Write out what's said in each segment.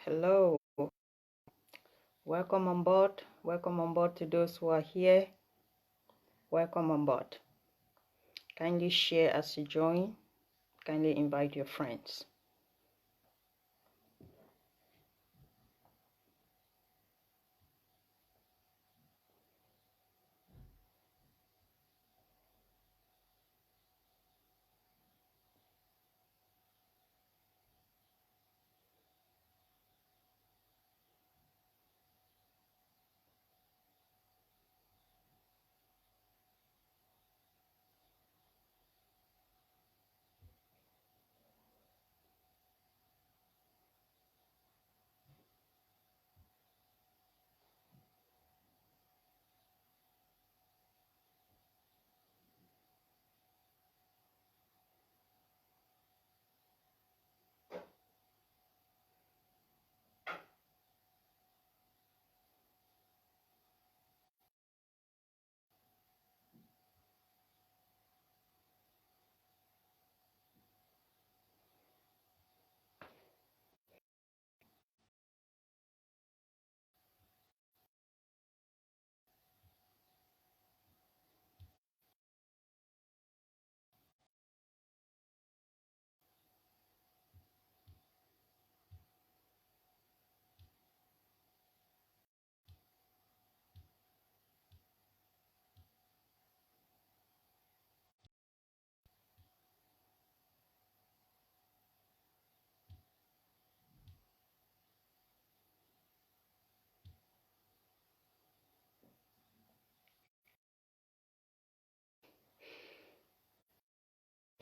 Hello, welcome on board. Welcome on board to those who are here. Welcome on board. Kindly share as you join. Kindly invite your friends.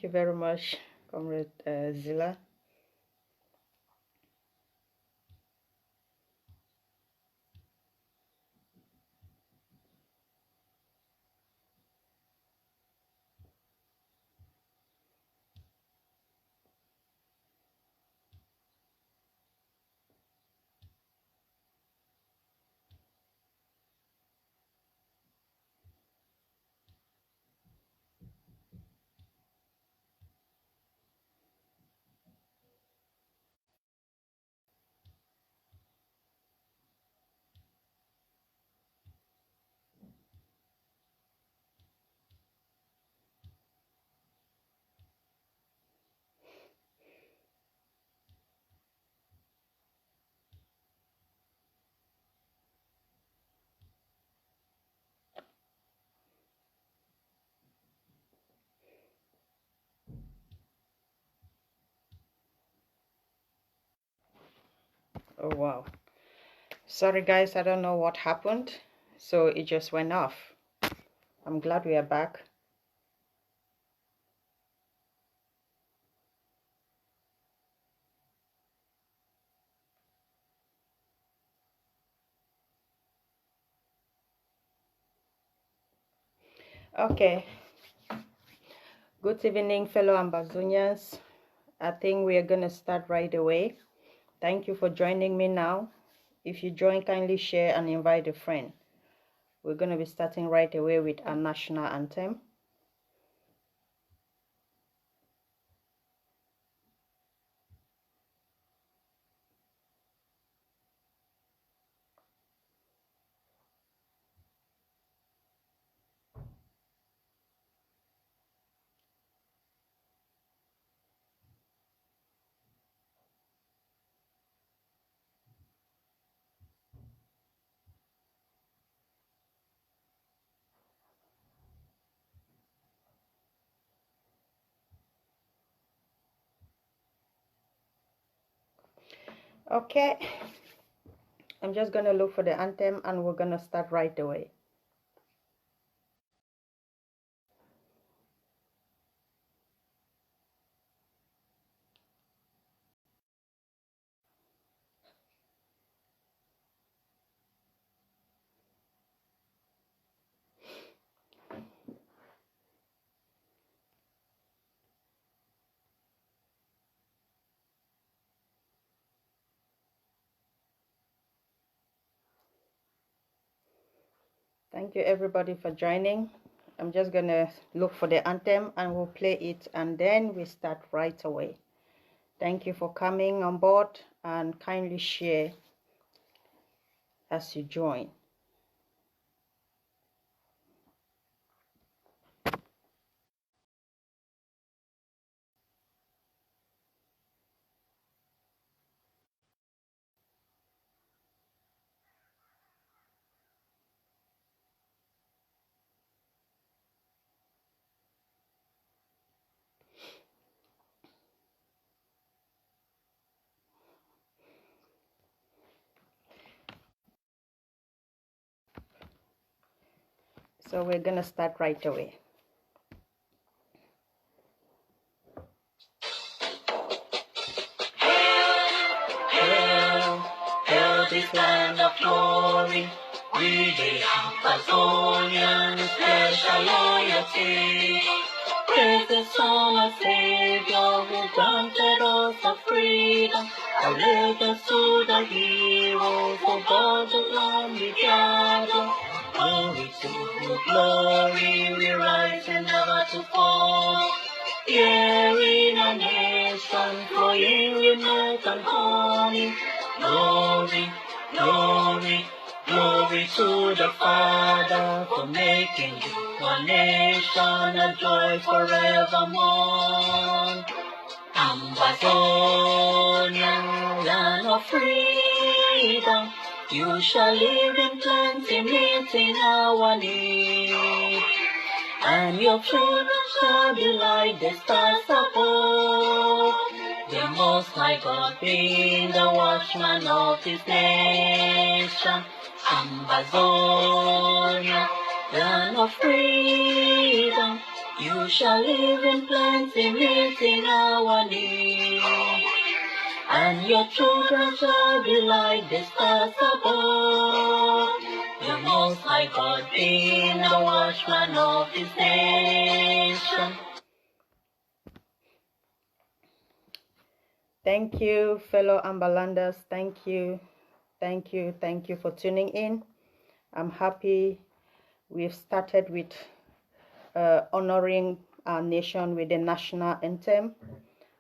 Thank you very much, Comrade Zilla. Oh, wow. Sorry, guys, I don't know what happened. So it just went off. I'm glad we are back. Okay. Good evening, fellow Ambazonians. I think we are going to start right away. Thank you for joining me now. If you join, kindly share and invite a friend. We're going to be starting right away with our national anthem. Okay, I'm just going to look for the anthem and we're going to start right away. Thank you everybody for joining. I'm just going to look for the anthem and we'll play it and then we start right away. Thank you for coming on board and kindly share as you join. So we're gonna start right away. Hail, hail this land of glory, we the Ambazonians pledge our loyalty. Praise the Son of Savior who granted us the freedom. Allegiance to the heroes for God's land we gather. Glory to glory, we rise and never to fall. Here in a nation flowing with milk and honey. Glory, glory, glory to the Father for making you a nation, a joy forevermore. Ambazonia, land of freedom, you shall live in plenty, meeting our need. And your children shall be like the stars above. The Most High God being the watchman of His nation. Ambazonia, land of freedom, you shall live in plenty, meeting our need. And your children shall be like the stars above. The Most High God being the watchman of His nation. Thank you, fellow Ambalanders. Thank you for tuning in. I'm happy we've started with honoring our nation with the national anthem.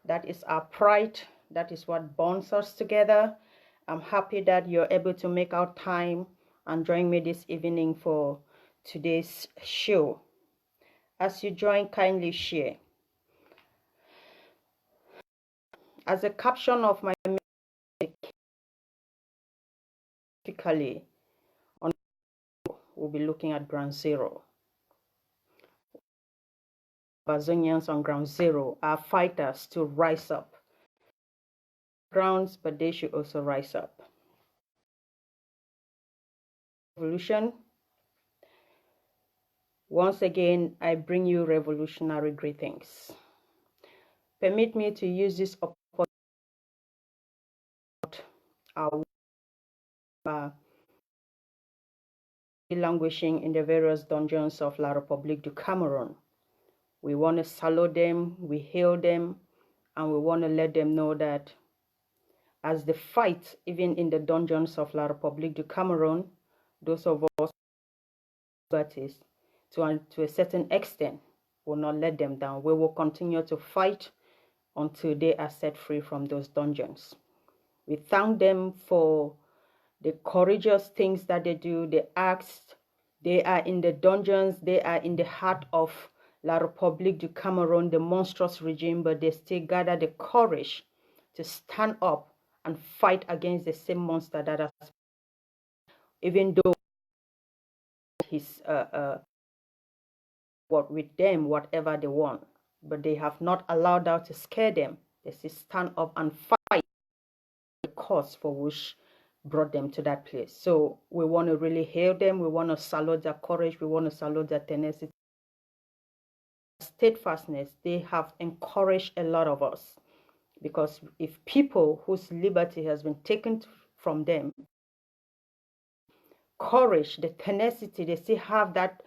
That is our pride. That is what bonds us together. I'm happy that you're able to make out time and join me this evening for today's show. As you join, kindly share. As a caption of my message, we'll be looking at ground zero. Ambazonians on ground zero are fighters to rise up. Grounds, but they should also rise up. Revolution. Once again, I bring you revolutionary greetings. Permit me to use this opportunity our languishing in the various dungeons of La République du Cameroon. We want to salute them, we hail them, and we want to let them know that as the fight, even in the dungeons of La République du Cameroon, those of us liberties, to a certain extent, will not let them down. We will continue to fight until they are set free from those dungeons. We thank them for the courageous things that they do, the acts. They are in the dungeons, they are in the heart of La République du Cameroon, the monstrous regime, but they still gather the courage to stand up and fight against the same monster that has, even though he's what with them, whatever they want, but they have not allowed that to scare them. They still stand up and fight the cause for which brought them to that place. So we want to really hail them. We want to salute their courage. We want to salute their tenacity, steadfastness. They have encouraged a lot of us, because if people whose liberty has been taken from them, courage, the tenacity, they still have that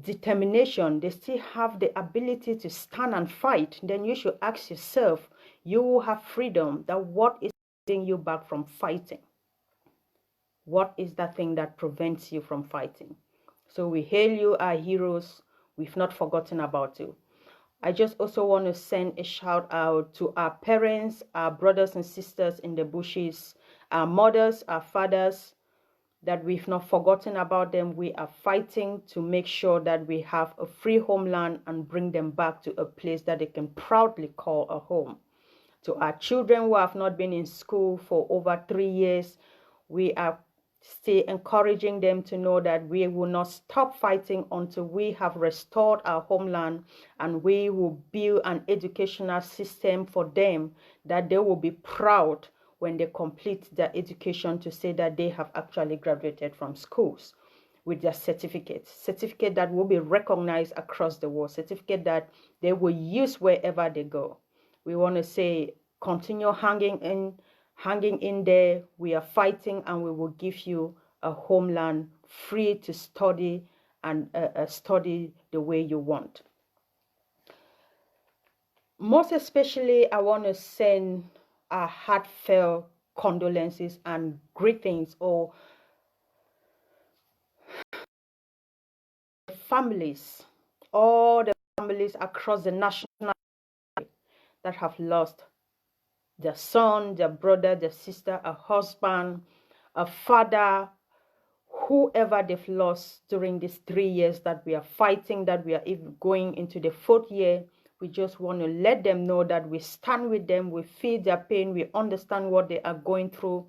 determination, they still have the ability to stand and fight, then you should ask yourself, you will have freedom, that what is holding you back from fighting? What is that thing that prevents you from fighting? So we hail you, our heroes. We've not forgotten about you. I just also want to send a shout out to our parents, our brothers and sisters in the bushes, our mothers, our fathers, that we've not forgotten about them. We are fighting to make sure that we have a free homeland and bring them back to a place that they can proudly call a home. To our children who have not been in school for over 3 years, we are still encouraging them to know that we will not stop fighting until we have restored our homeland, and we will build an educational system for them that they will be proud when they complete their education to say that they have actually graduated from schools with their certificate that will be recognized across the world, certificate that they will use wherever they go. We want to say, continue hanging in there. We are fighting, and we will give you a homeland free to study and study the way you want. Most especially, I want to send our heartfelt condolences and greetings or families, all the families across the national that have lost their son, their brother, their sister, a husband, a father, whoever they've lost during these 3 years that we are fighting, that we are even going into the 4th year. We just want to let them know that we stand with them, we feel their pain, we understand what they are going through.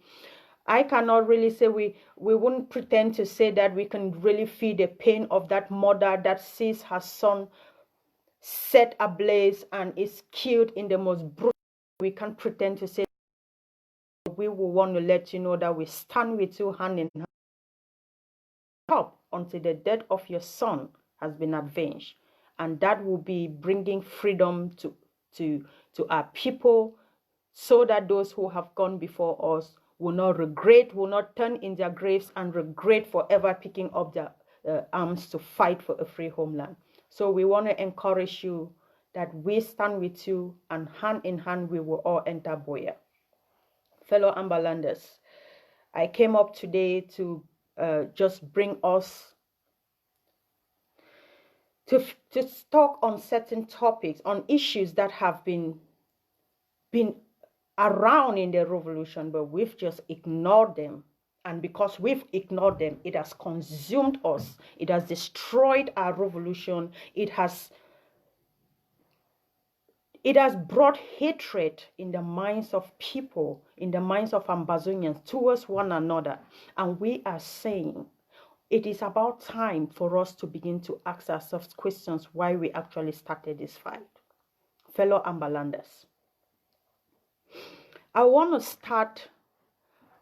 I cannot really say we wouldn't pretend to say that we can really feel the pain of that mother that sees her son set ablaze and is killed in the most brutal. We can't pretend to say. We will want to let you know that we stand with you hand in hand until the death of your son has been avenged, and that will be bringing freedom to our people, so that those who have gone before us will not regret, will not turn in their graves and regret forever picking up their arms to fight for a free homeland. So we want to encourage you that we stand with you, and hand in hand we will all enter Boya. Fellow Ambalanders, I came up today to just bring us to talk on certain topics, on issues that have been around in the revolution, but we've just ignored them. And because we've ignored them, it has consumed us. It has destroyed our revolution. It has brought hatred in the minds of people, in the minds of Ambazonians towards one another. And we are saying it is about time for us to begin to ask ourselves questions why we actually started this fight. Fellow Ambalanders, I want to start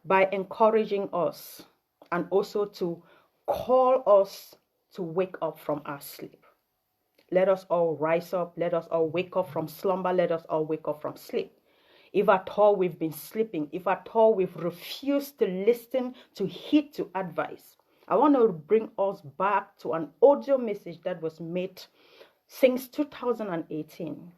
by encouraging us and also to call us to wake up from our sleep. Let us all rise up. Let us all wake up from slumber. Let us all wake up from sleep. If at all we've been sleeping, if at all we've refused to listen, to heed to advice, I want to bring us back to an audio message that was made since 2018.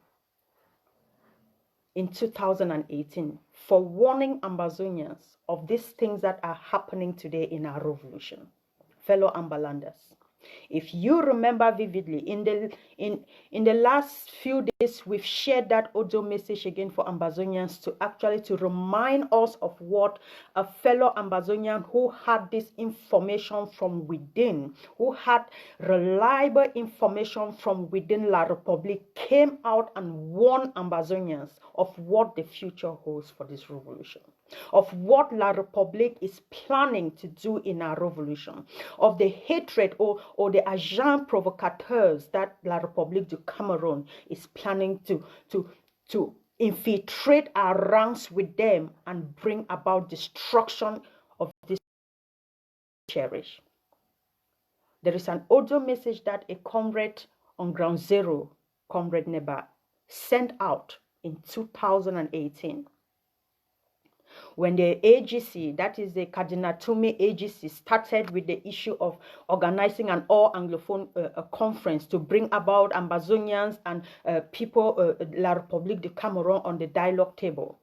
In 2018, for warning Ambazonians of these things that are happening today in our revolution. Fellow Ambalanders, if you remember vividly, in the last few days, we've shared that audio message again for Ambazonians to remind us of what a fellow Ambazonian who had this information from within, who had reliable information from within La Republique, came out and warned Ambazonians of what the future holds for this revolution, of what La Republique is planning to do in our revolution, of the hatred or the agents provocateurs that La Republique du Cameroon is planning to infiltrate our ranks with them and bring about destruction of this cherish. There is an audio message that a comrade on Ground Zero, Comrade Neba, sent out in 2018. When the AGC, that is the Kadinatume AGC, started with the issue of organizing an all-Anglophone conference to bring about Ambazonians and people, La Republique du Cameroon on the dialogue table,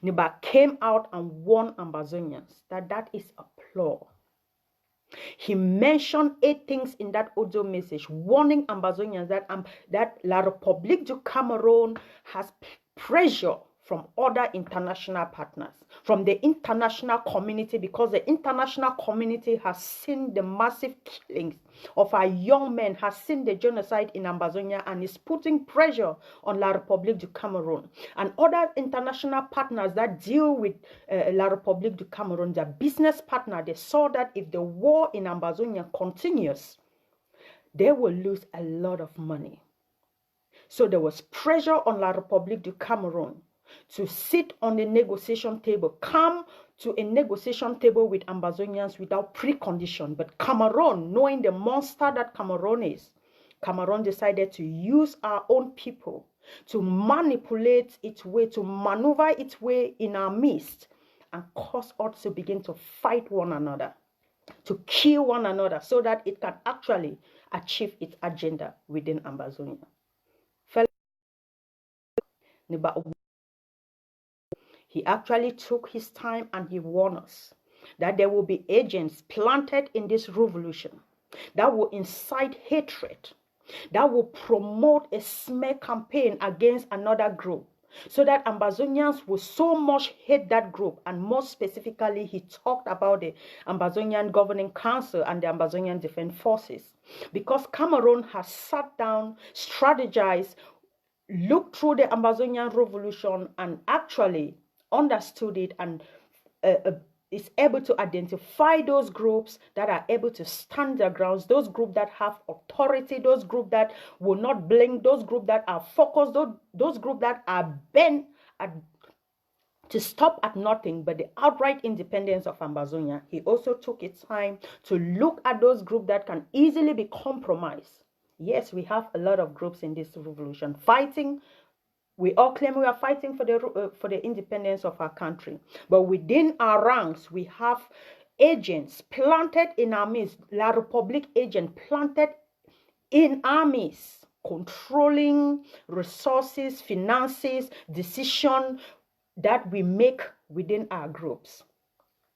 Niba came out and warned Ambazonians that is a ploy. He mentioned 8 things in that audio message, warning Ambazonians that La République du Cameroon has pressure from other international partners, from the international community, because the international community has seen the massive killings of our young men, has seen the genocide in Ambazonia, and is putting pressure on La République du Cameroon. And other international partners that deal with La République du Cameroon, their business partner, they saw that if the war in Ambazonia continues, they will lose a lot of money. So there was pressure on La République du Cameroon to sit on the negotiation table, come to a negotiation table with Ambazonians without precondition. But Cameroon, knowing the monster that Cameroon is, Cameroon decided to use our own people to manipulate its way, to maneuver its way in our midst, and cause us to begin to fight one another, to kill one another, so that it can actually achieve its agenda within Ambazonia. He actually took his time and he warned us that there will be agents planted in this revolution that will incite hatred, that will promote a smear campaign against another group, so that Ambazonians will so much hate that group. And more specifically, he talked about the Ambazonian Governing Council and the Ambazonian Defense Forces, because Cameroon has sat down, strategized, looked through the Ambazonian revolution, and actually understood it, and is able to identify those groups that are able to stand their grounds, those groups that have authority, those groups that will not blink, those groups that are focused, those groups that are bent to stop at nothing but the outright independence of Ambazonia. He also took his time to look at those groups that can easily be compromised. Yes, we have a lot of groups in this revolution fighting. We all claim we are fighting for the independence of our country. But within our ranks, we have agents planted in our midst, La République agent planted in our midst, controlling resources, finances, decisions that we make within our groups.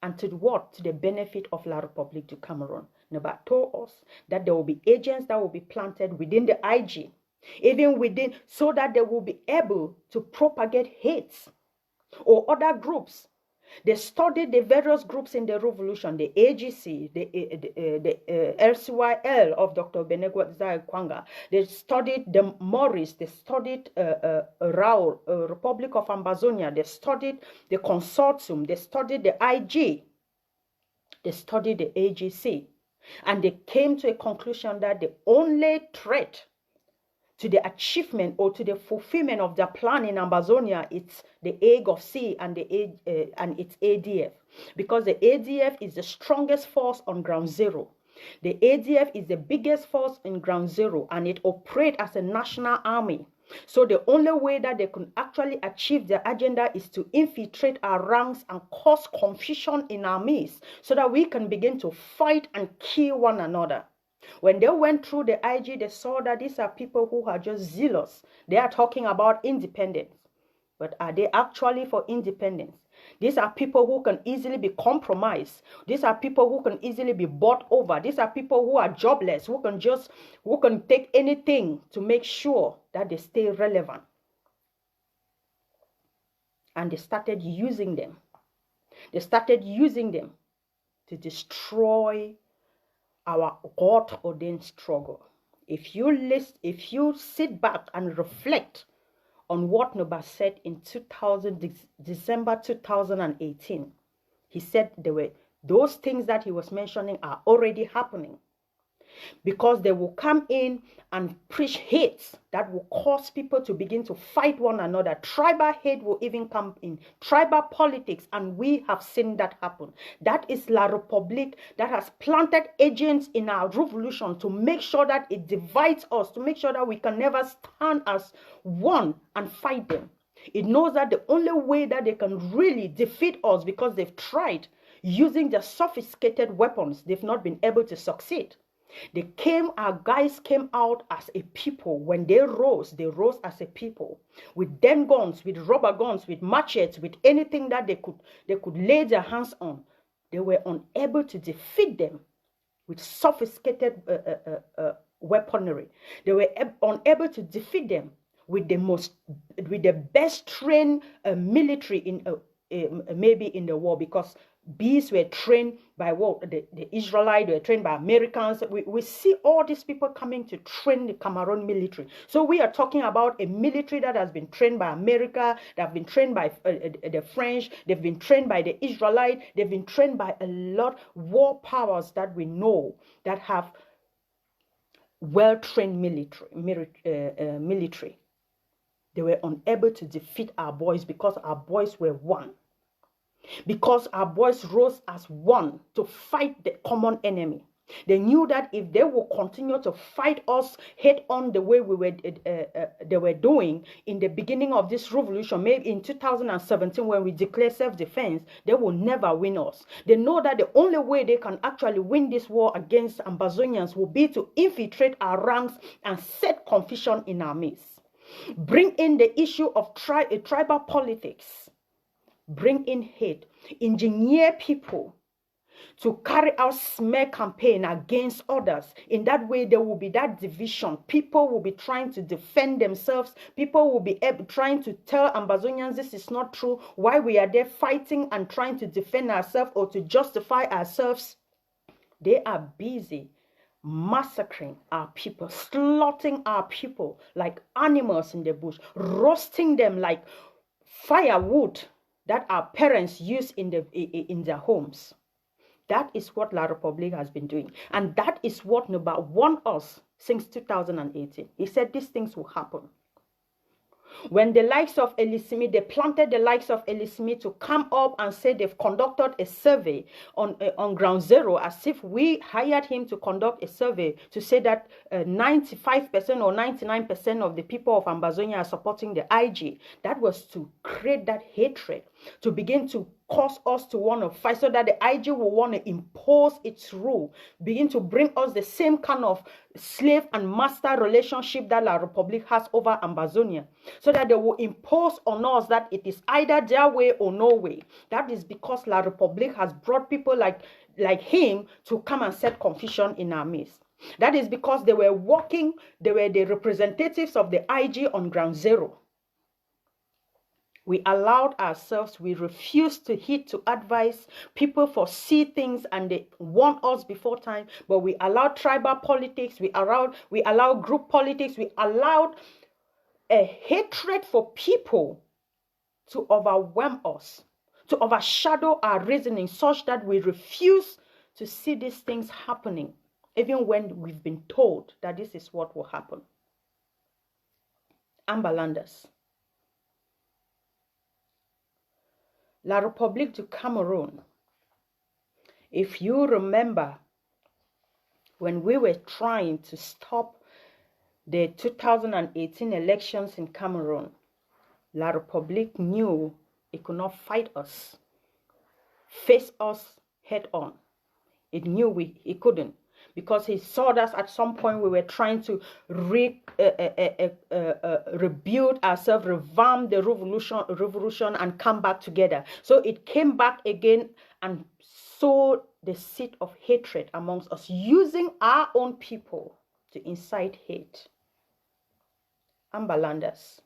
And to what? To the benefit of La République du Cameroon. Neba told us that there will be agents that will be planted within the IG, even within, so that they will be able to propagate hate or other groups. They studied the various groups in the revolution, the AGC, the LCYL of Dr. Benegwa Kwanga. They studied the Maurice, they studied Raul, Republic of Ambazonia, they studied the Consortium, they studied the IG, they studied the AGC. And they came to a conclusion that the only threat to the achievement or to the fulfillment of their plan in Ambazonia, it's the egg of sea and its ADF, because the ADF is the strongest force on ground zero. The ADF is the biggest force in ground zero, and it operates as a national army. So the only way that they can actually achieve their agenda is to infiltrate our ranks and cause confusion in our midst, so that we can begin to fight and kill one another. When they went through the IG, they saw that these are people who are just zealous. They are talking about independence. But are they actually for independence? These are people who can easily be compromised. These are people who can easily be bought over. These are people who are jobless, who can take anything to make sure that they stay relevant. And they started using them. They started using them to destroy our God-ordained struggle. If you sit back and reflect on what Noba said in December 2018, he said those things that he was mentioning are already happening, because they will come in and preach hate that will cause people to begin to fight one another. Tribal hate will even come in, tribal politics, and we have seen that happen. That is La République that has planted agents in our revolution to make sure that it divides us, to make sure that we can never stand as one and fight them. It knows that the only way that they can really defeat us, because they've tried using their sophisticated weapons, they've not been able to succeed. Our guys came out as a people. When they rose as a people, with them guns, with rubber guns, with machetes, with anything that they could lay their hands on. They were unable to defeat them. with sophisticated weaponry. They were unable to defeat them with the best trained military in maybe in the war, because bees were trained by what the Israelites were trained by Americans. We see all these people coming to train the Cameroon military. So we are talking about a military that has been trained by America, that have been trained by the French, they've been trained by the Israelites, they've been trained by a lot war powers that we know that have well-trained military. They were unable to defeat our boys because our boys were one. Because our boys rose as one to fight the common enemy. They knew that if they will continue to fight us head on the way they were doing in the beginning of this revolution, maybe in 2017 when we declare self-defense, they will never win us. They know that the only way they can actually win this war against Ambazonians will be to infiltrate our ranks and set confusion in our midst. Bring in the issue of tribal politics. Bring in hate, engineer people to carry out smear campaign against others. In that way, there will be that division. People will be trying to defend themselves. People will be trying to tell Ambazonians this is not true, why we are there fighting and trying to defend ourselves or to justify ourselves. They are busy massacring our people, slaughtering our people like animals in the bush, roasting them like firewood that our parents use in their homes. That is what La République has been doing. And that is what Nuba warned us since 2018. He said these things will happen. When the likes of Elisimi, they planted the likes of Elisimi to come up and say they've conducted a survey on ground zero, as if we hired him to conduct a survey to say that 95% or 99% of the people of Ambazonia are supporting the IG. That was to create that hatred, to begin to cause us to want to fight, so that the IG will want to impose its rule, begin to bring us the same kind of slave and master relationship that La République has over Ambazonia, so that they will impose on us that it is either their way or no way. That is because La République has brought people like him to come and set confusion in our midst. That is because they were the representatives of the IG on ground zero. We allowed ourselves, we refused to heed to advise. People foresee things and they warn us before time, but we allowed tribal politics, we allowed group politics, we allowed a hatred for people to overwhelm us, to overshadow our reasoning, such that we refuse to see these things happening, even when we've been told that this is what will happen. Ambalanders. La République du Cameroon. If you remember, when we were trying to stop the 2018 elections in Cameroon, La République knew it could not fight us, face us head on. It knew it couldn't, because he saw us at some point. We were trying to rebuild ourselves, revamp the revolution and come back together. So it came back again and sowed the seed of hatred amongst us, using our own people to incite hate. Ambalanders.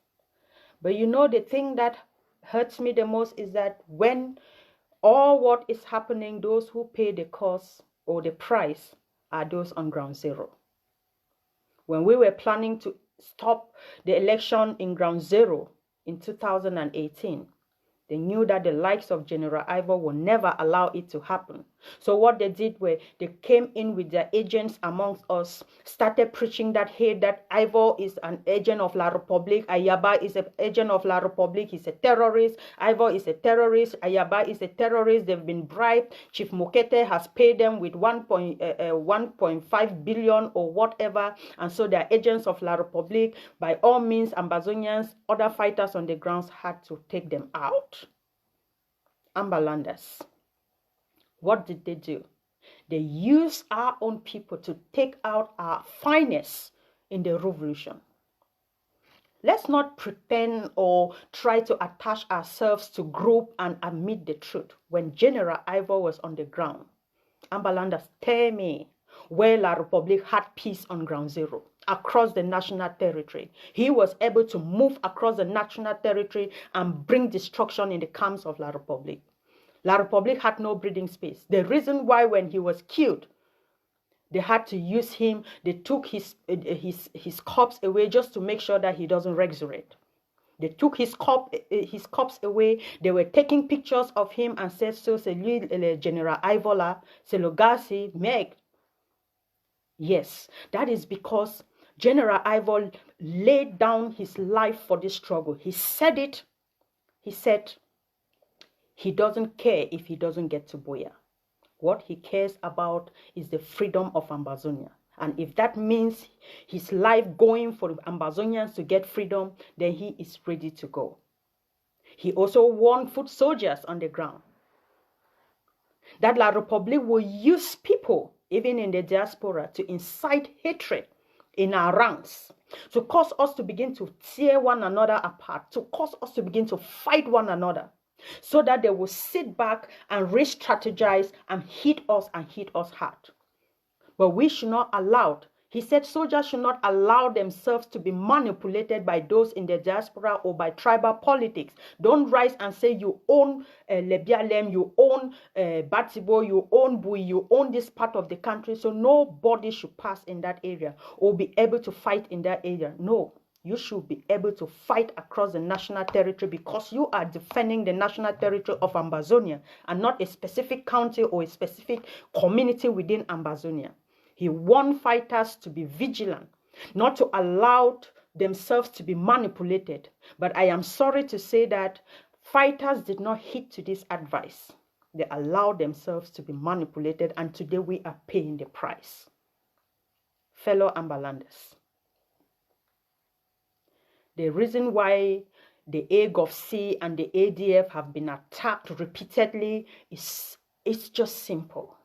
But you know, the thing that hurts me the most is that when all what is happening, those who pay the cost or the price are those on ground zero. When we were planning to stop the election in ground zero in 2018, they knew that the likes of General Ivor will never allow it to happen. So what they did was they came in with their agents amongst us, started preaching that, hey, that Ivor is an agent of La République, Ayaba is an agent of La République, he's a terrorist, Ivor is a terrorist, Ayaba is a terrorist, they've been bribed, Chief Mokete has paid them with 1.5 billion or whatever, and so they're agents of La République. By all means, Ambazonians, other fighters on the grounds had to take them out. Ambalanders. What did they do? They used our own people to take out our finest in the revolution. Let's not pretend or try to attach ourselves to group and admit the truth. When General Ivor was on the ground, Ambalanders, tell me, where La République had peace on ground zero across the national territory. He was able to move across the national territory and bring destruction in the camps of La République. La République had no breathing space. The reason why when he was killed, they had to use him, they took his corpse away just to make sure that he doesn't resurrect. They took his corpse away. They were taking pictures of him and said, so c'est lui le General Ivola, c'est le gars, c'est mec. Yes, that is because General Ivor laid down his life for this struggle. He said it. He said he doesn't care if he doesn't get to Buea. What he cares about is the freedom of Ambazonia. And if that means his life going for Ambazonians to get freedom, then he is ready to go. He also warned foot soldiers on the ground that La République will use people, even in the diaspora, to incite hatred in our ranks, to cause us to begin to tear one another apart, to cause us to begin to fight one another, so that they will sit back and re-strategize and hit us hard. But we should not allow, he said soldiers should not allow themselves to be manipulated by those in the diaspora or by tribal politics. Don't rise and say you own Lebialem, you own Batibo, you own Bui, you own this part of the country, so nobody should pass in that area or be able to fight in that area. No. You should be able to fight across the national territory because you are defending the national territory of Ambazonia and not a specific county or a specific community within Ambazonia. He warned fighters to be vigilant, not to allow themselves to be manipulated. But I am sorry to say that fighters did not heed to this advice. They allowed themselves to be manipulated, and today we are paying the price. Fellow Ambalanders, the reason why the AGOVC and the ADF have been attacked repeatedly is just simple.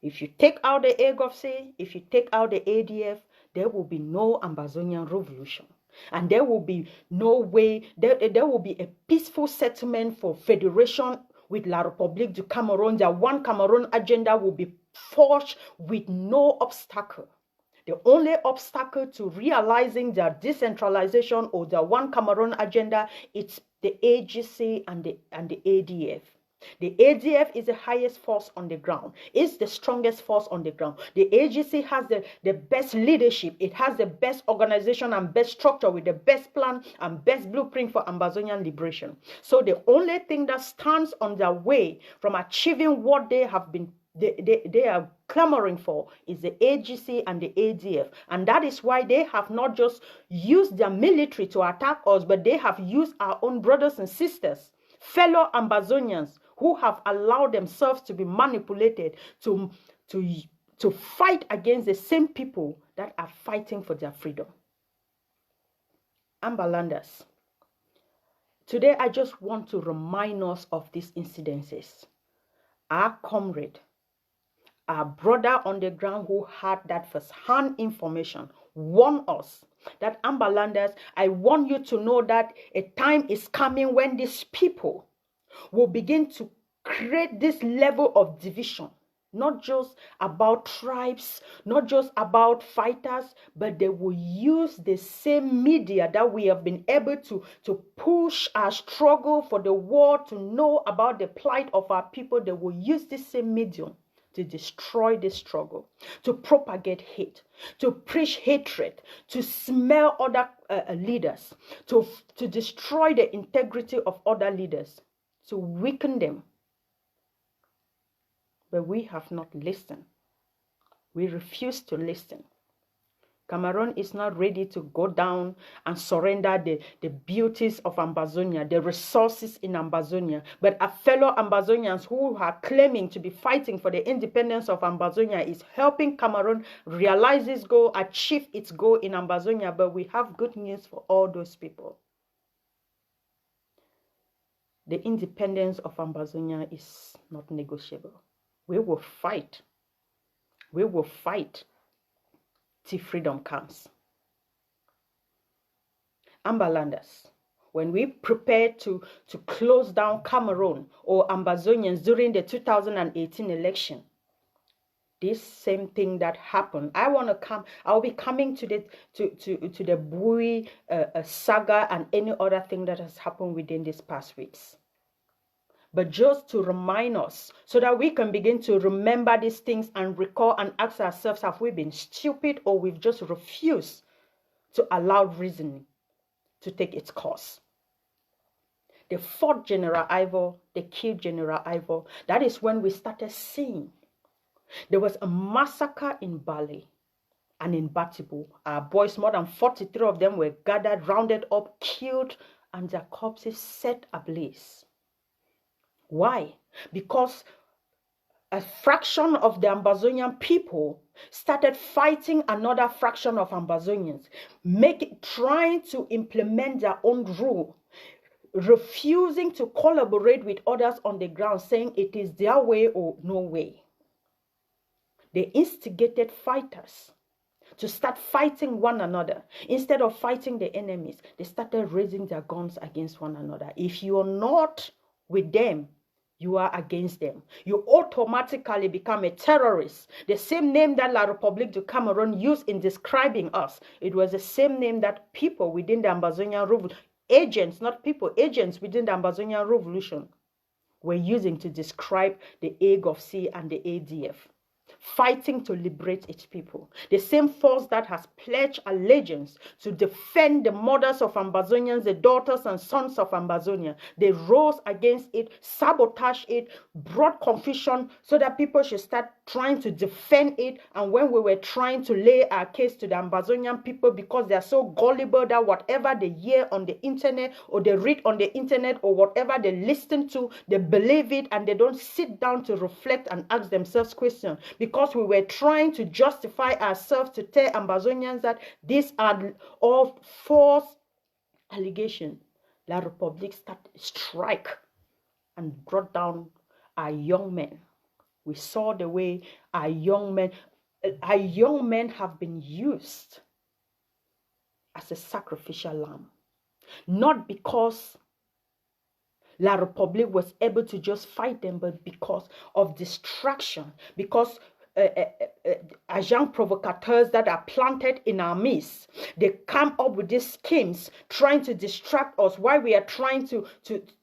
If you take out the AGOVC, if you take out the ADF, there will be no Ambazonian revolution. And there will be no way, there will be a peaceful settlement for federation with La République du Cameroon. The one Cameroon agenda will be forged with no obstacle. The only obstacle to realizing their decentralization or the one Cameroon agenda is the AGC and the ADF. The ADF is the highest force on the ground. It's the strongest force on the ground. The AGC has the best leadership. It has the best organization and best structure with the best plan and best blueprint for Ambazonian liberation. So the only thing that stands on their way from achieving what they have been they are clamoring for is the AGC and the ADF. And that is why they have not just used their military to attack us, but they have used our own brothers and sisters, fellow Ambazonians, who have allowed themselves to be manipulated to fight against the same people that are fighting for their freedom. Ambalanders, today I just want to remind us of these incidences. Our comrade, our brother on the ground who had that first-hand information, warned us that, Ambalanders, I want you to know that a time is coming when these people will begin to create this level of division, not just about tribes, not just about fighters, but they will use the same media that we have been able to push our struggle for the world to know about the plight of our people. They will use this same medium to destroy this struggle, to propagate hate, to preach hatred, to smell other leaders, to destroy the integrity of other leaders, to weaken them. But we have not listened. We refuse to listen. Cameroon is not ready to go down and surrender the beauties of Ambazonia, the resources in Ambazonia. But our fellow Ambazonians who are claiming to be fighting for the independence of Ambazonia is helping Cameroon realize its goal, achieve its goal in Ambazonia. But we have good news for all those people. The independence of Ambazonia is not negotiable. We will fight. We will fight till freedom comes. Ambalanders, when we prepare to close down Cameroon or Ambazonians during the 2018 election, this same thing that happened. I'll be coming to the Bui saga and any other thing that has happened within these past weeks. But just to remind us so that we can begin to remember these things and recall and ask ourselves, have we been stupid or we've just refused to allow reasoning to take its course? They fought General Ivor, they killed General Ivor. That is when we started seeing there was a massacre in Bali and in Batibu. Our boys, more than 43 of them were gathered, rounded up, killed, and their corpses set ablaze. Why? Because a fraction of the Ambazonian people started fighting another fraction of Ambazonians, trying to implement their own rule, refusing to collaborate with others on the ground, saying it is their way or no way. They instigated fighters to start fighting one another. Instead of fighting the enemies, they started raising their guns against one another. If you are not with them, you are against them. You automatically become a terrorist. The same name that La République du Cameroon used in describing us, it was the same name that people within the Ambazonian Revolution, agents, not people, agents within the Ambazonian Revolution were using to describe the AGOFC and the ADF. Fighting to liberate its people. The same force that has pledged allegiance to defend the mothers of Ambazonians, the daughters and sons of Ambazonia. They rose against it, sabotaged it, brought confusion so that people should start trying to defend it. And when we were trying to lay our case to the Ambazonian people, because they are so gullible that whatever they hear on the internet or they read on the internet or whatever they listen to, they believe it and they don't sit down to reflect and ask themselves questions. Because we were trying to justify ourselves to tell Ambazonians that these are all false allegations. La République started strike and brought down our young men. We saw the way our young men have been used as a sacrificial lamb. Not because La République was able to just fight them, but because of distraction, because agents provocateurs that are planted in our midst. They come up with these schemes trying to distract us while we are trying to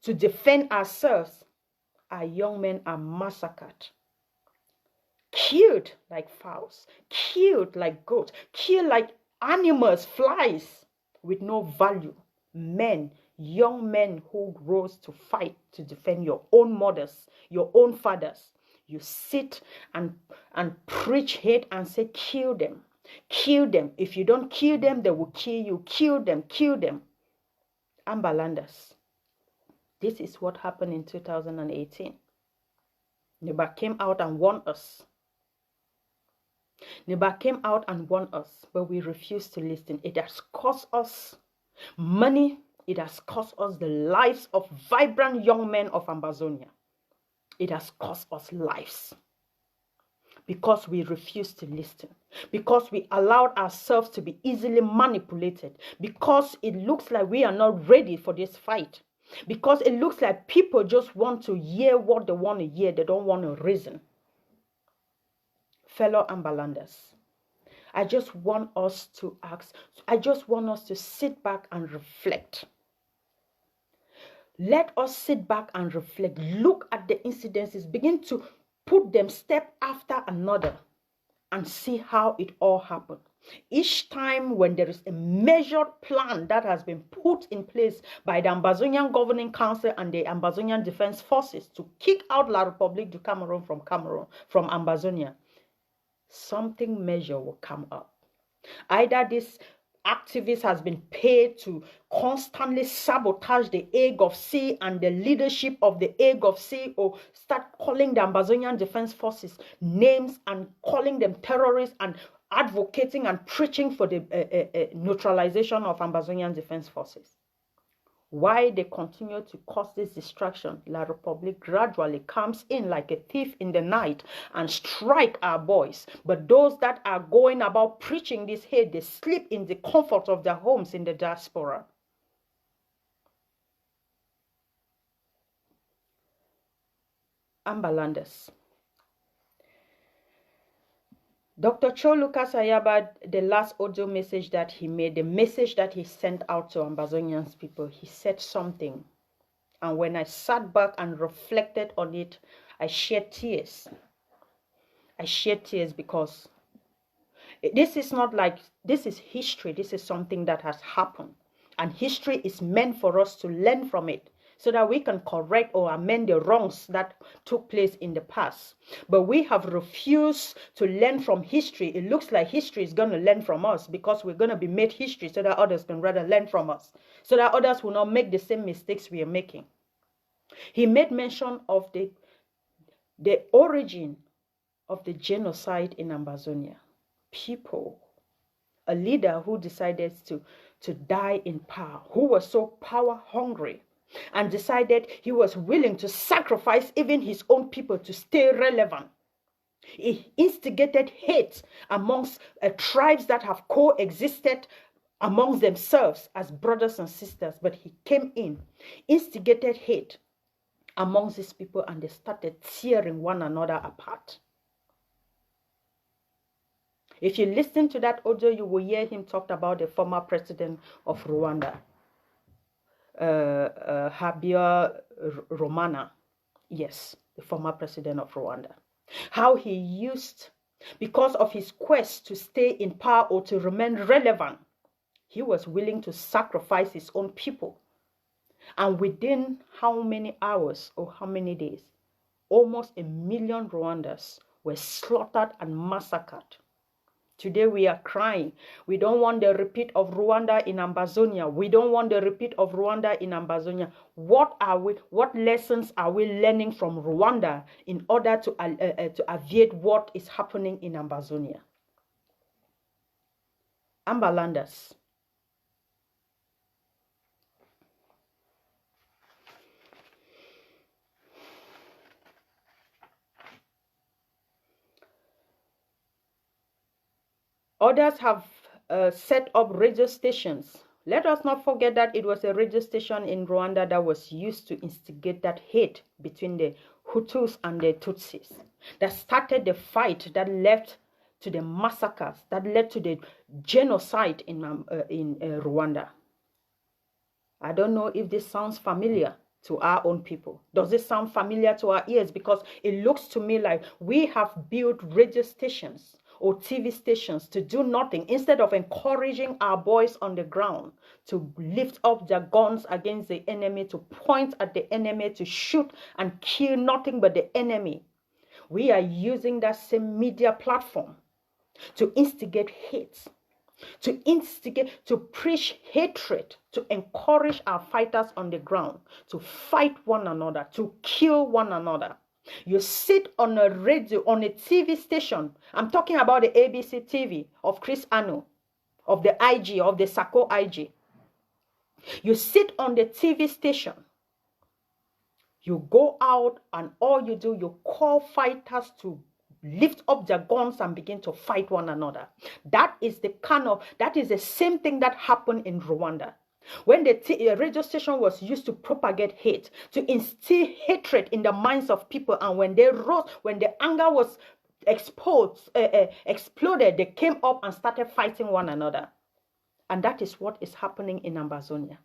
defend ourselves. Our young men are massacred, killed like fowls, killed like goats, killed like animals, flies, with no value. Men, young men who rose to fight to defend your own mothers, your own fathers. You sit and preach hate and say, kill them. Kill them. If you don't kill them, they will kill you. Kill them. Kill them. Ambalanders. This is what happened in 2018. Neba came out and warned us. Neba came out and warned us, but we refused to listen. It has cost us money. It has cost us the lives of vibrant young men of Ambazonia. It has cost us lives because we refused to listen, because we allowed ourselves to be easily manipulated, because it looks like we are not ready for this fight, because it looks like people just want to hear what they want to hear. They don't want to reason. Fellow Ambalanders, I just want us to sit back and reflect. Let us sit back and reflect. Look at the incidences. Begin to put them step after another and see how it all happened. Each time when there is a measured plan that has been put in place by the Ambazonian Governing Council and the Ambazonian Defense Forces to kick out La République du Cameroon, from Ambazonia, something major will come up. Either this activist has been paid to constantly sabotage the AGOFC and the leadership of the AGOFC, or start calling the Ambazonian Defense Forces names and calling them terrorists and advocating and preaching for the neutralization of Ambazonian Defense Forces. Why they continue to cause this distraction, La République gradually comes in like a thief in the night and strike our boys. But those that are going about preaching this hate, they sleep in the comfort of their homes in the diaspora. Ambalanders, Dr. Cho Lucas Ayaba, the last audio message that he made, the message that he sent out to Ambazonians people, he said something. And when I sat back and reflected on it, I shed tears. I shed tears because this is not like, this is history. This is something that has happened. And history is meant for us to learn from it, so that we can correct or amend the wrongs that took place in the past. But we have refused to learn from history. It looks like history is going to learn from us, because we're going to be made history so that others can rather learn from us, so that others will not make the same mistakes we are making. He made mention of the origin of the genocide in Ambazonia. People, a leader who decided to die in power, who was so power hungry, and decided he was willing to sacrifice even his own people to stay relevant. He instigated hate amongst tribes that have coexisted amongst themselves as brothers and sisters. But he came in, instigated hate amongst these people, and they started tearing one another apart. If you listen to that audio, you will hear him talk about the former president of Rwanda, Habia Romana. Yes, the former president of Rwanda. How he used, because of his quest to stay in power or to remain relevant, he was willing to sacrifice his own people. And within how many hours or how many days, almost 1 million Rwandans were slaughtered and massacred. Today we are crying. We don't want the repeat of Rwanda in Ambazonia. We don't want the repeat of Rwanda in Ambazonia. What lessons are we learning from Rwanda in order to alleviate what is happening in Ambazonia? Ambalanders. Others have set up radio stations. Let us not forget that it was a radio station in Rwanda that was used to instigate that hate between the Hutus and the Tutsis, that started the fight that led to the massacres, that led to the genocide in Rwanda. I don't know if this sounds familiar to our own people. Does it sound familiar to our ears? Because it looks to me like we have built radio stations or TV stations to do nothing, instead of encouraging our boys on the ground to lift up their guns against the enemy, to point at the enemy, to shoot and kill nothing but the enemy. We are using that same media platform to instigate hate, to preach hatred, to encourage our fighters on the ground to fight one another, to kill one another. You sit on a radio, on a TV station. I'm talking about the ABC TV of Chris Anu, of the IG, of the Sako IG. You sit on the TV station. You go out and all you do, you call fighters to lift up their guns and begin to fight one another. That is the same thing that happened in Rwanda. When the radio station was used to propagate hate, to instill hatred in the minds of people, and when they rose, when the anger was exploded, they came up and started fighting one another. And that is what is happening in Ambazonia.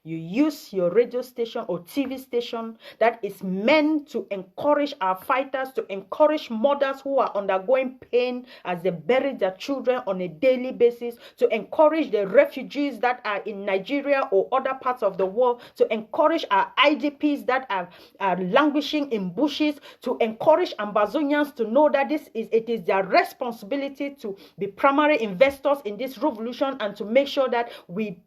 You use your radio station or TV station that is meant to encourage our fighters, to encourage mothers who are undergoing pain as they bury their children on a daily basis, to encourage the refugees that are in Nigeria or other parts of the world, to encourage our IDPs that are languishing in bushes, to encourage Ambazonians to know that it is their responsibility to be primary investors in this revolution, and to make sure that we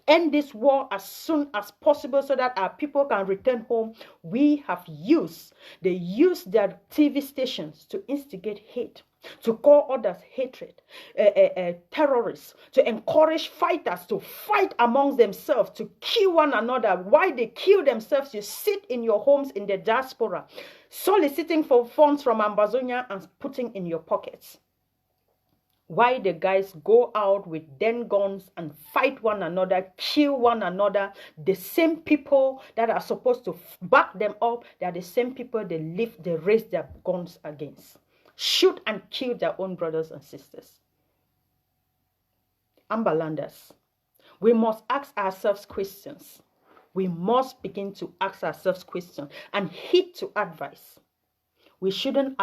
end this war as soon as possible so that our people can return home. They use their TV stations to instigate hate, to call others hatred, terrorists, to encourage fighters to fight amongst themselves, to kill one another. Why they kill themselves? You sit in your homes in the diaspora, soliciting for funds from Ambazonia and putting in your pockets. Why the guys go out with den guns and fight one another, kill one another. The same people that are supposed to back them up, they are the same people they raise their guns against. shoot and kill their own brothers and sisters. Ambalanders, we must ask ourselves questions. We must begin to ask ourselves questions and heed to advice. We shouldn't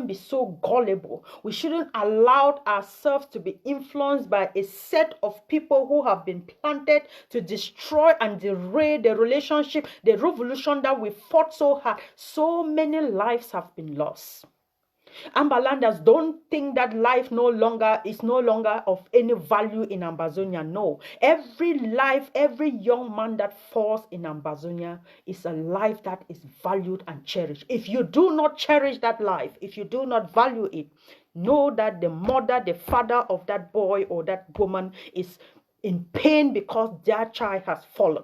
be so gullible. We shouldn't allow ourselves to be influenced by a set of people who have been planted to destroy and derail the relationship, the revolution that we fought so hard. So many lives have been lost. Ambalanders, don't think that life is no longer of any value in Ambazonia. No. Every life, every young man that falls in Ambazonia is a life that is valued and cherished. If you do not cherish that life, if you do not value it, know that the mother, the father of that boy or that woman is in pain because their child has fallen.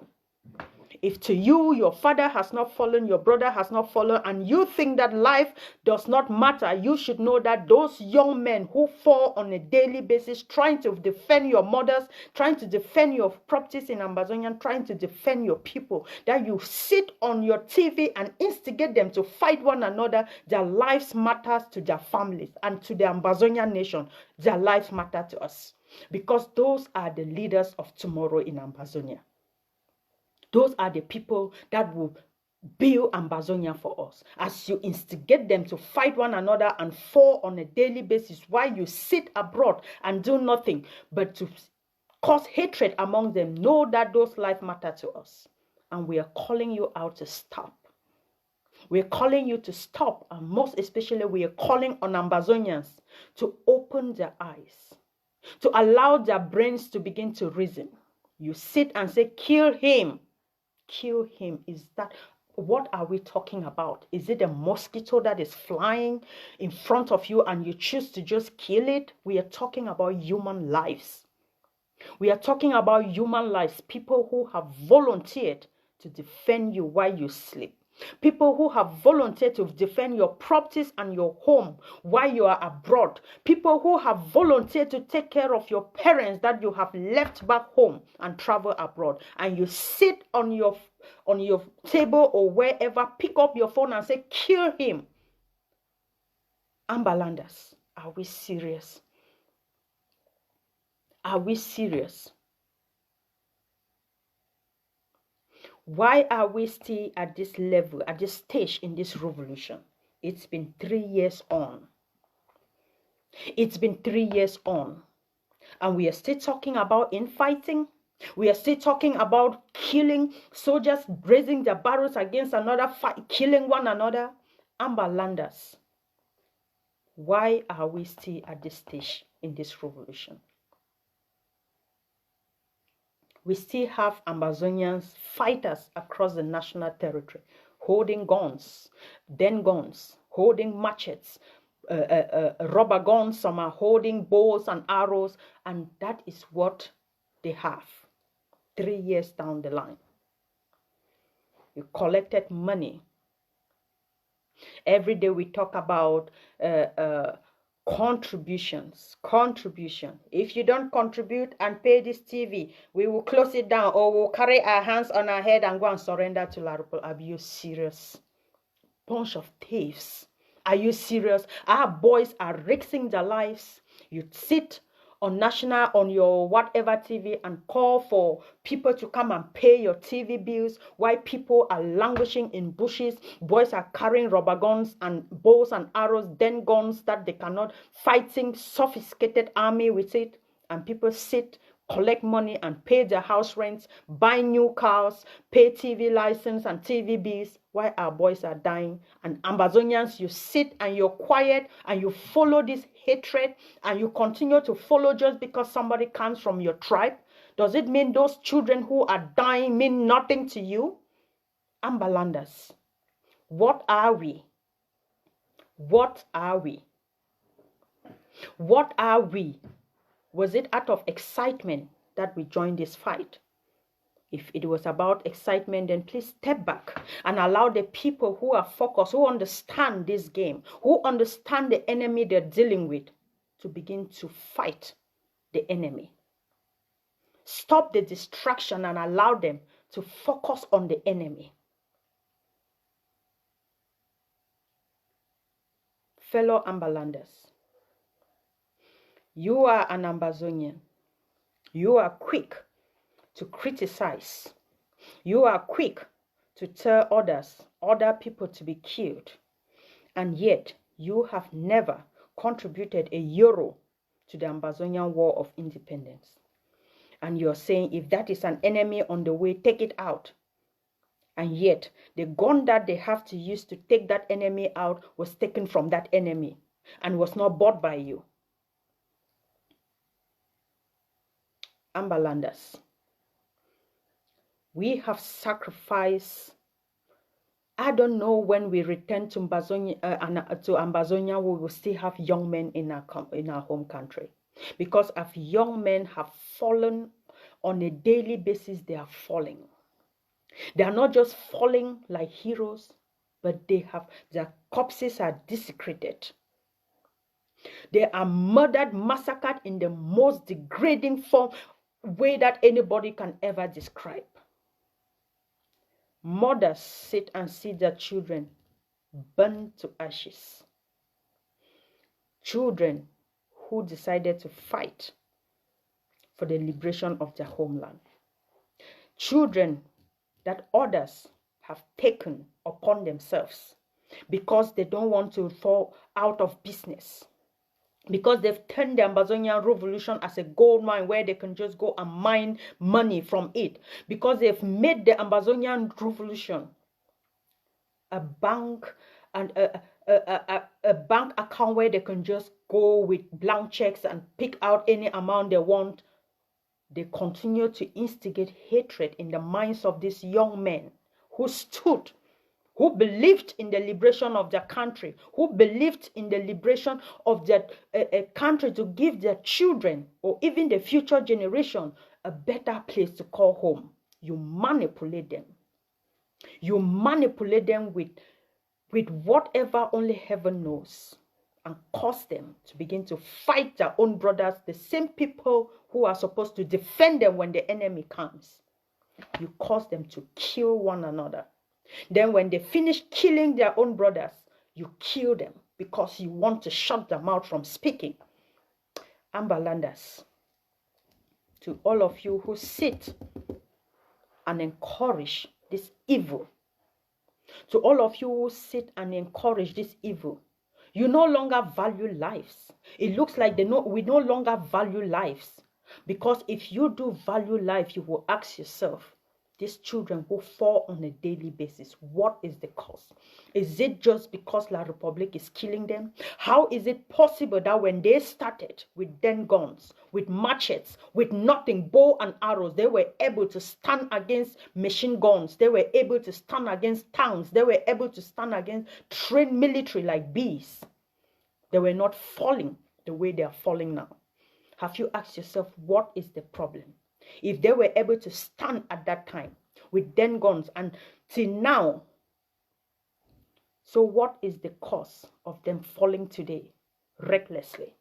If to you, your father has not fallen, your brother has not fallen, and you think that life does not matter, you should know that those young men who fall on a daily basis trying to defend your mothers, trying to defend your properties in Ambazonia, trying to defend your people, that you sit on your TV and instigate them to fight one another, their lives matter to their families and to the Ambazonian nation. Their lives matter to us because those are the leaders of tomorrow in Ambazonia. Those are the people that will build Ambazonia for us. As you instigate them to fight one another and fall on a daily basis while you sit abroad and do nothing but to cause hatred among them, know that those lives matter to us. And we are calling you out to stop. We are calling you to stop. And most especially, we are calling on Ambazonians to open their eyes, to allow their brains to begin to reason. You sit and say, kill him. Kill him. What are we talking about? Is it a mosquito that is flying in front of you and you choose to just kill it? We are talking about human lives. We are talking about human lives. People who have volunteered to defend you while you sleep. People who have volunteered to defend your properties and your home while you are abroad. People who have volunteered to take care of your parents that you have left back home and travel abroad. And you sit on your table or wherever, pick up your phone and say, kill him. Ambalanders, are we serious? Are we serious? Why are we still at this level, at this stage in this revolution? It's been 3 years on. It's been 3 years on. And we are still talking about infighting. We are still talking about killing soldiers, raising their barrels against another, killing one another. Ambalanders, why are we still at this stage in this revolution? We still have Ambazonians, fighters across the national territory, holding guns, holding machetes, rubber guns. Some are holding bows and arrows, and that is what they have 3 years down the line. You collected money. Every day we talk about contribution. If you don't contribute and pay this TV, we will close it down, or we'll carry our hands on our head and go and surrender to Larupol. Are you serious? Bunch of thieves. Are you serious? Our boys are risking their lives. You sit on your whatever TV and call for people to come and pay your TV bills while people are languishing in bushes. Boys are carrying rubber guns and bows and arrows, then guns that they cannot, fighting sophisticated army with it, and people sit, collect money and pay their house rents, buy new cars, pay TV license and TV bills while our boys are dying. And Ambazonians, you sit and you're quiet and you follow this hatred and you continue to follow just because somebody comes from your tribe. Does it mean those children who are dying mean nothing to you? Ambalanders, what are we? What are we? What are we? Was it out of excitement that we joined this fight? If it was about excitement, then please step back and allow the people who are focused, who understand this game, who understand the enemy they're dealing with, to begin to fight the enemy. Stop the distraction and allow them to focus on the enemy. Fellow Ambalanders, you are an Ambazonian. You are quick to criticize. You are quick to tell other people to be killed. And yet, you have never contributed a euro to the Ambazonia War of Independence. And you're saying if that is an enemy on the way, take it out. And yet, the gun that they have to use to take that enemy out was taken from that enemy and was not bought by you. Ambalanders, we have sacrificed. I don't know when we return to Ambazonia, we will still have young men in our home country. Because if young men have fallen on a daily basis, they are falling. They are not just falling like heroes, but their corpses are desecrated. They are murdered, massacred in the most degrading way that anybody can ever describe. Mothers sit and see their children burned to ashes. Children who decided to fight for the liberation of their homeland. Children that others have taken upon themselves because they don't want to fall out of business. Because they've turned the Ambazonian revolution as a gold mine where they can just go and mine money from it. Because they've made the Ambazonian revolution a bank and a bank account where they can just go with blank checks and pick out any amount they want. They continue to instigate hatred in the minds of these young men who stood, who believed in the liberation of their country, who believed in the liberation of their country to give their children or even the future generation a better place to call home. You manipulate them. You manipulate them with whatever only heaven knows and cause them to begin to fight their own brothers, the same people who are supposed to defend them when the enemy comes. You cause them to kill one another. Then when they finish killing their own brothers, you kill them because you want to shut them out from speaking. Ambalanders, to all of you who sit and encourage this evil, to all of you who sit and encourage this evil, you no longer value lives. It looks like we no longer value lives. Because if you do value life, you will ask yourself, these children who fall on a daily basis, what is the cause? Is it just because La Republique is killing them? How is it possible that when they started with den guns, with machetes, with nothing, bow and arrows, they were able to stand against machine guns, they were able to stand against tanks, they were able to stand against trained military like bees? They were not falling the way they are falling now. Have you asked yourself, what is the problem? If they were able to stand at that time with den guns and till now, so what is the cause of them falling today recklessly?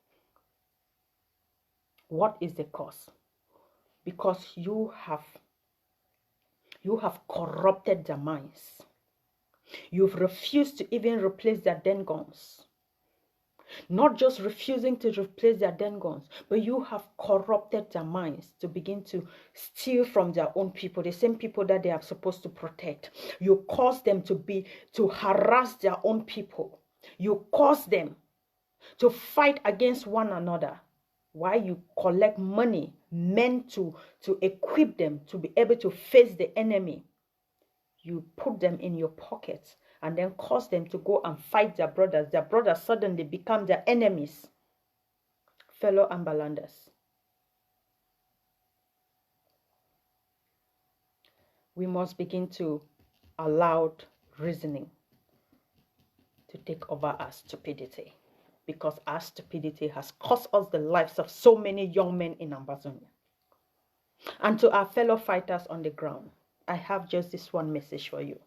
What is the cause? Because you have corrupted their minds. You've refused to even replace their den guns. Not just refusing to replace their den guns, but you have corrupted their minds to begin to steal from their own people, the same people that they are supposed to protect. You cause them to harass their own people. You cause them to fight against one another. While you collect money meant to equip them to be able to face the enemy, you put them in your pockets and then cause them to go and fight their brothers. Their brothers suddenly become their enemies. Fellow Ambalanders, we must begin to allow reasoning to take over our stupidity, because our stupidity has cost us the lives of so many young men in Ambazonia. And to our fellow fighters on the ground, I have just this one message for you.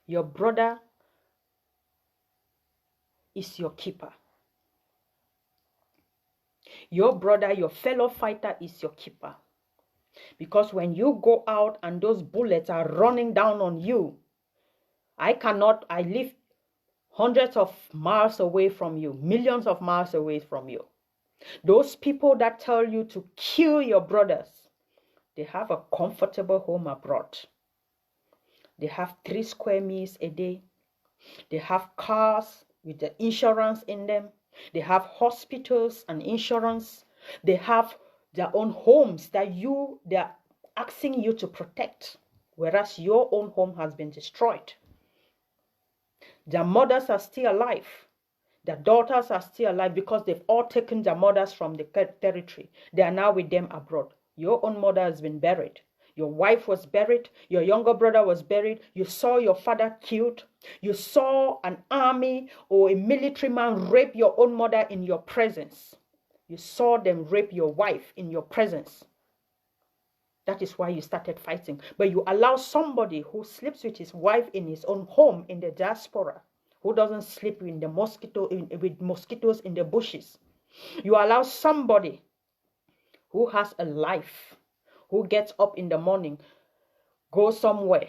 Your brother is your keeper. Your brother, your fellow fighter is your keeper. Because when you go out and those bullets are running down on you, I live hundreds of miles away from you, millions of miles away from you. Those people that tell you to kill your brothers, they have a comfortable home abroad. They have 3 square meals a day. They have cars with the insurance in them. They have hospitals and insurance. They have their own homes that they're asking you to protect, whereas your own home has been destroyed. Their mothers are still alive. Their daughters are still alive because they've all taken their mothers from the territory. They are now with them abroad. Your own mother has been buried. Your wife was buried. Your younger brother was buried. You saw your father killed. You saw an army or a military man rape your own mother in your presence. You saw them rape your wife in your presence. That is why you started fighting. But you allow somebody who sleeps with his wife in his own home in the diaspora, who doesn't sleep in the with mosquitoes in the bushes. You allow somebody who has a life, who gets up in the morning, go somewhere,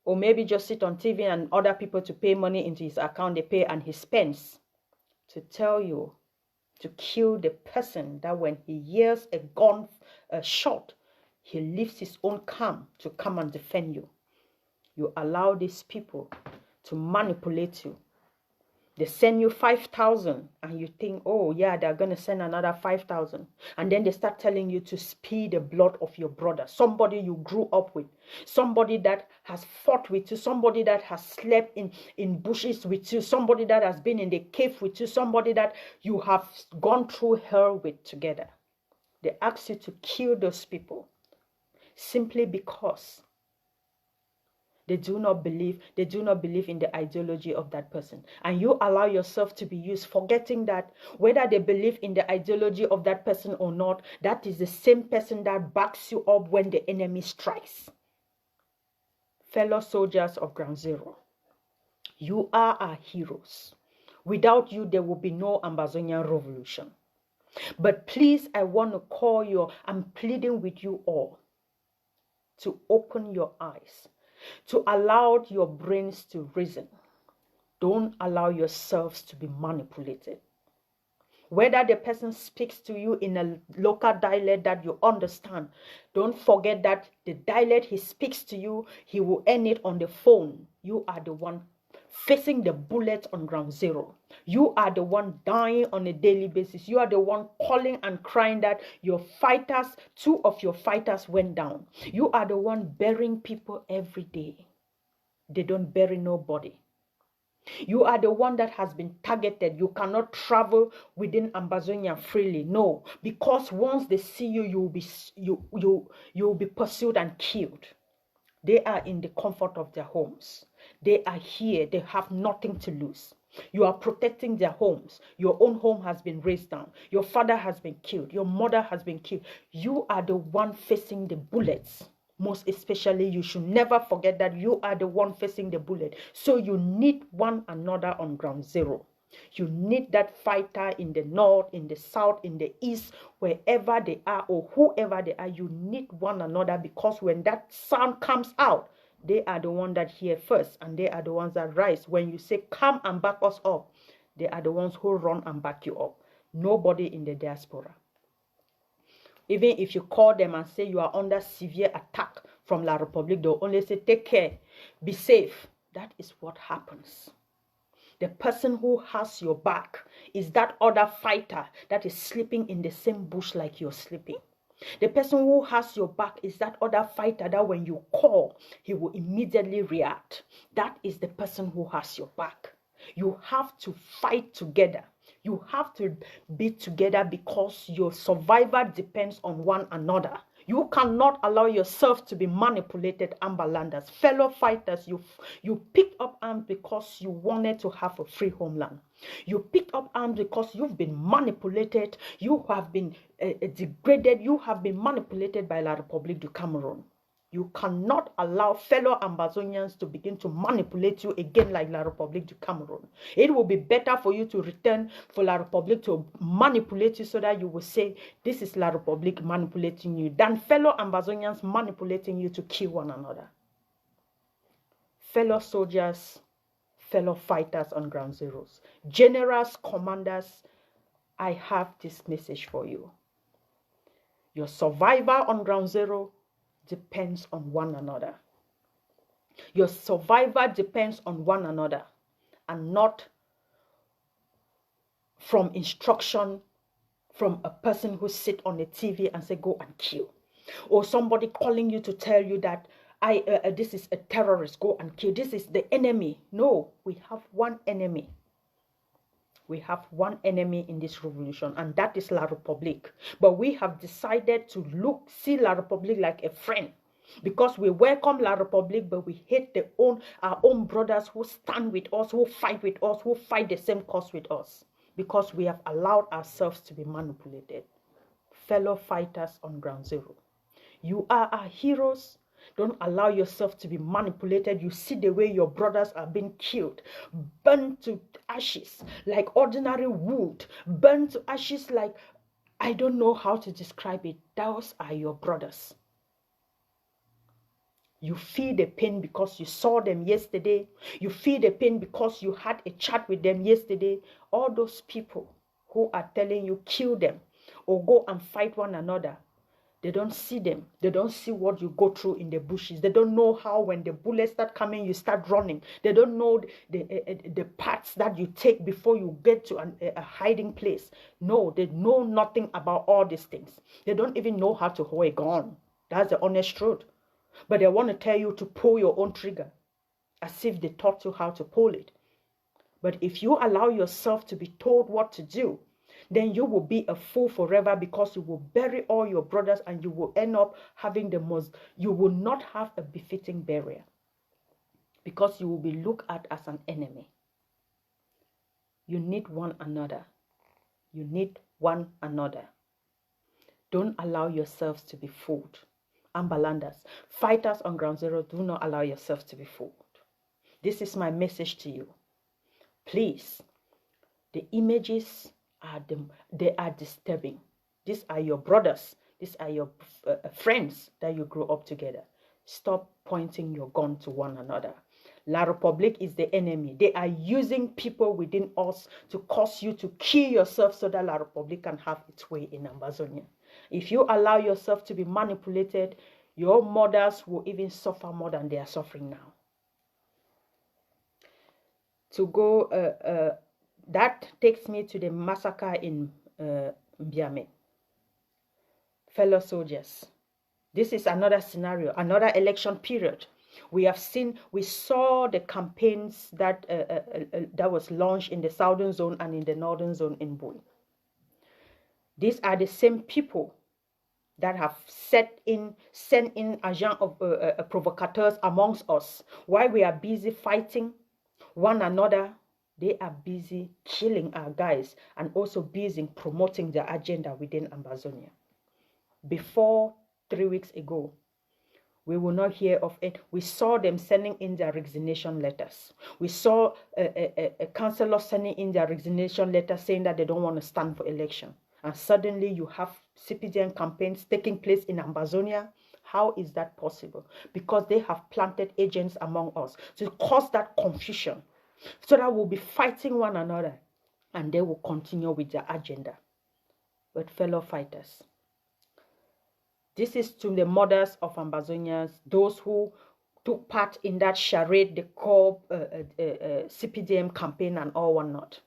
or maybe just sit on TV and other people to pay money into his account, they pay and he spends, to tell you to kill the person that when he hears a shot, he leaves his own camp to come and defend you. You allow these people to manipulate you. They send you 5,000 and you think, oh yeah, they're going to send another 5,000. And then they start telling you to spill the blood of your brother, somebody you grew up with, somebody that has fought with you, somebody that has slept in bushes with you, somebody that has been in the cave with you, somebody that you have gone through hell with together. They ask you to kill those people simply because they do not believe in the ideology of that person. And you allow yourself to be used, forgetting that whether they believe in the ideology of that person or not, that is the same person that backs you up when the enemy strikes. Fellow soldiers of Ground Zero, you are our heroes. Without you, there will be no Ambazonian revolution. But please, I want to call you, I'm pleading with you all to open your eyes, to allow your brains to reason. Don't allow yourselves to be manipulated. Whether the person speaks to you in a local dialect that you understand, don't forget that the dialect he speaks to you, he will earn it on the phone. You are the one facing the bullet on Ground Zero. You are the one dying on a daily basis. You are the one calling and crying that your fighters, 2 of your fighters went down. You are the one burying people every day. They don't bury nobody. You are the one that has been targeted. You cannot travel within Ambazonia freely. No, because once they see you, you'll be pursued and killed. They are in the comfort of their homes. They are here. They have nothing to lose. You are protecting their homes. Your own home has been razed down. Your father has been killed. Your mother has been killed. You are the one facing the bullets. Most especially, you should never forget that you are the one facing the bullet. So you need one another on Ground Zero. You need that fighter in the north, in the south, in the east, wherever they are or whoever they are. You need one another, because when that sound comes out, they are the ones that hear first, and they are the ones that rise. When you say, come and back us up, they are the ones who run and back you up. Nobody in the diaspora. Even if you call them and say you are under severe attack from La Republique, they'll only say, take care, be safe. That is what happens. The person who has your back is that other fighter that is sleeping in the same bush like you're sleeping. The person who has your back is that other fighter that when you call, he will immediately react. That is the person who has your back. You have to fight together. You have to be together because your survival depends on one another. You cannot allow yourself to be manipulated, Amberlanders. Fellow fighters, you picked up arms because you wanted to have a free homeland. You picked up arms because you've been manipulated. You have been degraded. You have been manipulated by La République du Cameroon. You cannot allow fellow Ambazonians to begin to manipulate you again like La République du Cameroon. It will be better for you to return for La République to manipulate you so that you will say, this is La République manipulating you, than fellow Ambazonians manipulating you to kill one another. Fellow soldiers, fellow fighters on ground zeros, generals, commanders, I have this message for you. Your survival on ground zero depends on one another. Your survival depends on one another and not from instruction from a person who sit on the TV and say, go and kill. Or somebody calling you to tell you that this is a terrorist, go and kill. This is the enemy. No, we have one enemy. We have one enemy in this revolution, and that is La République. But we have decided to see La République like a friend, because we welcome La République, but we hate our own brothers who stand with us, who fight the same cause with us, because we have allowed ourselves to be manipulated. Fellow fighters on ground zero, you are our heroes. Don't allow yourself to be manipulated. You see the way your brothers are being killed, burned to ashes like ordinary wood, burned to ashes like, I don't know how to describe it. Those are your brothers. You feel the pain because you saw them yesterday. You feel the pain because you had a chat with them yesterday. All those people who are telling you kill them or go and fight one another, they don't see them. They don't see what you go through in the bushes. They don't know how when the bullets start coming, you start running. They don't know the paths that you take before you get to a hiding place. No, they know nothing about all these things. They don't even know how to hold a gun. That's the honest truth. But they want to tell you to pull your own trigger as if they taught you how to pull it. But if you allow yourself to be told what to do, then you will be a fool forever, because you will bury all your brothers and you will end up having you will not have a befitting burial, because you will be looked at as an enemy. You need one another. You need one another. Don't allow yourselves to be fooled. Ambalanders, fighters on ground zero, do not allow yourselves to be fooled. This is my message to you. Please, the images they are disturbing. These are your brothers. These are your friends that you grew up together. Stop pointing your gun to one another. La République is the enemy. They are using people within us to cause you to kill yourself so that La République can have its way in Ambazonia. If you allow yourself to be manipulated, your mothers will even suffer more than they are suffering now. To go, that takes me to the massacre in Mbiame. Fellow soldiers, this is another scenario, another election period. We saw the campaigns that was launched in the southern zone and in the northern zone in Bui. These are the same people that have sent in agents of provocateurs amongst us. While we are busy fighting one another, they are busy killing our guys and also busy promoting their agenda within Ambazonia. Before 3 weeks ago, we will not hear of it. We saw them sending in their resignation letters. We saw a councillor sending in their resignation letter saying that they don't want to stand for election. And suddenly you have CPDM campaigns taking place in Ambazonia. How is that possible? Because they have planted agents among us to cause that confusion, so that we'll be fighting one another and they will continue with their agenda. But fellow fighters, this is to the mothers of Ambazonians, those who took part in that charade, the core CPDM campaign and all whatnot.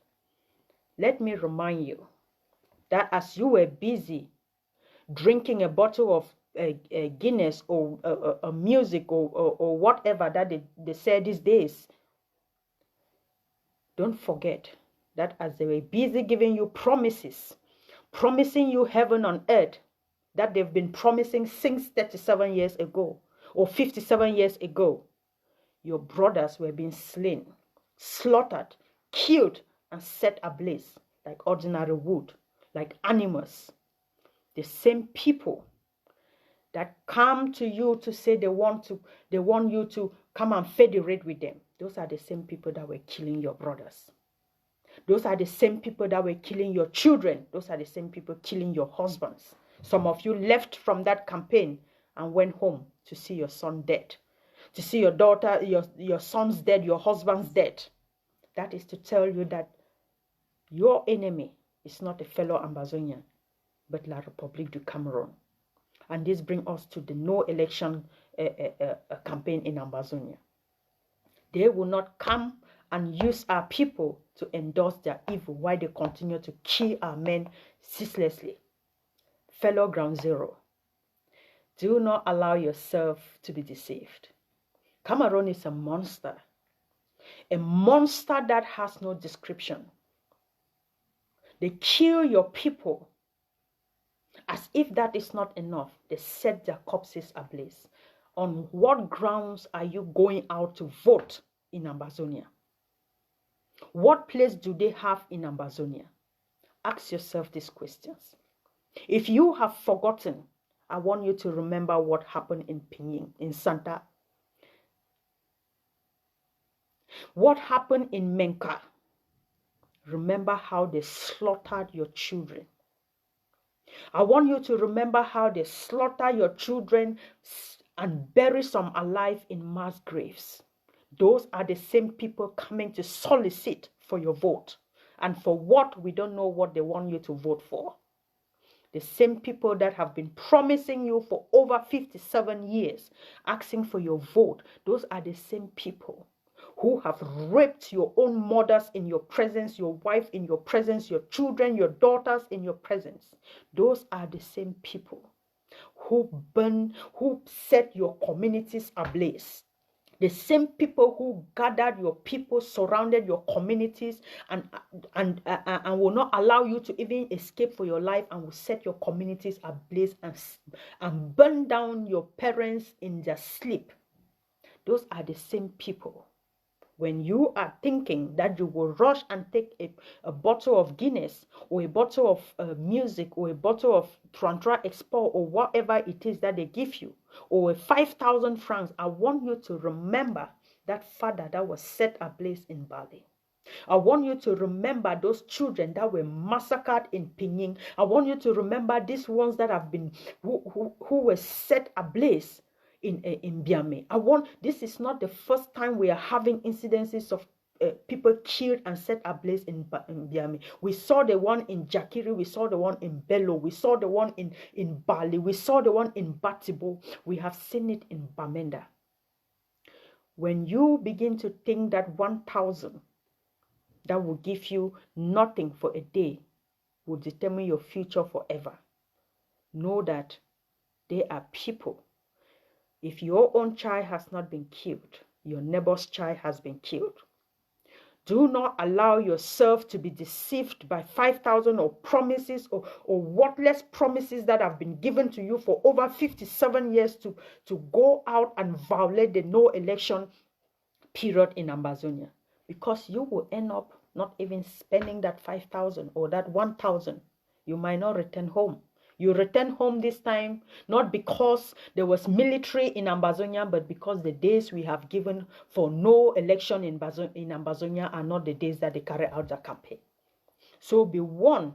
Let me remind you that as you were busy drinking a bottle of Guinness or music or whatever that they say these days, don't forget that as they were busy giving you promises, promising you heaven on earth, that they've been promising since 37 years ago or 57 years ago, your brothers were being slain, slaughtered, killed, and set ablaze like ordinary wood, like animals. The same people that come to you to say they want you to come and federate with them, those are the same people that were killing your brothers. Those are the same people that were killing your children. Those are the same people killing your husbands. Some of you left from that campaign and went home to see your son dead, to see your daughter, your son's dead, your husband's dead. That is to tell you that your enemy is not a fellow Ambazonian, but La République du Cameroon. And this brings us to the no election campaign in Ambazonia. They will not come and use our people to endorse their evil while they continue to kill our men ceaselessly. Fellow Ground Zero, do not allow yourself to be deceived. Cameroon is a monster that has no description. They kill your people. As if that is not enough, they set their corpses ablaze. On what grounds are you going out to vote in Ambazonia? What place do they have in Ambazonia? Ask yourself these questions. If you have forgotten, I want you to remember what happened in Pinyin, in Santa. What happened in Menka? Remember how they slaughtered your children. I want you to remember how they slaughter your children and bury some alive in mass graves. Those are the same people coming to solicit for your vote. And for what, we don't know what they want you to vote for. The same people that have been promising you for over 57 years, asking for your vote, those are the same people who have raped your own mothers in your presence, your wife in your presence, your children, your daughters in your presence. Those are the same people who set your communities ablaze. The same people who gathered your people, surrounded your communities, and will not allow you to even escape for your life, and will set your communities ablaze and burn down your parents in their sleep. Those are the same people. When you are thinking that you will rush and take a bottle of Guinness or a bottle of music or a bottle of Trantra Expo or whatever it is that they give you, or 5,000 francs, I want you to remember that father that was set ablaze in Bali. I want you to remember those children that were massacred in Pinyin. I want you to remember these ones that have been, who were set ablaze in Biame. This is not the first time we are having incidences of people killed and set ablaze in Biame. We saw the one in Jakiri, we saw the one in Bello, we saw the one in Bali, we saw the one in Batibo, we have seen it in Bamenda. When you begin to think that 1,000 that will give you nothing for a day will determine your future forever, know that they are people. If your own child has not been killed, your neighbor's child has been killed. Do not allow yourself to be deceived by 5,000 or promises or worthless promises that have been given to you for over 57 years to go out and violate the no election period in Ambazonia. Because you will end up not even spending that 5,000 or that 1,000. You might not return home. You return home this time, not because there was military in Ambazonia, but because the days we have given for no election in Ambazonia are not the days that they carry out the campaign. So be warned,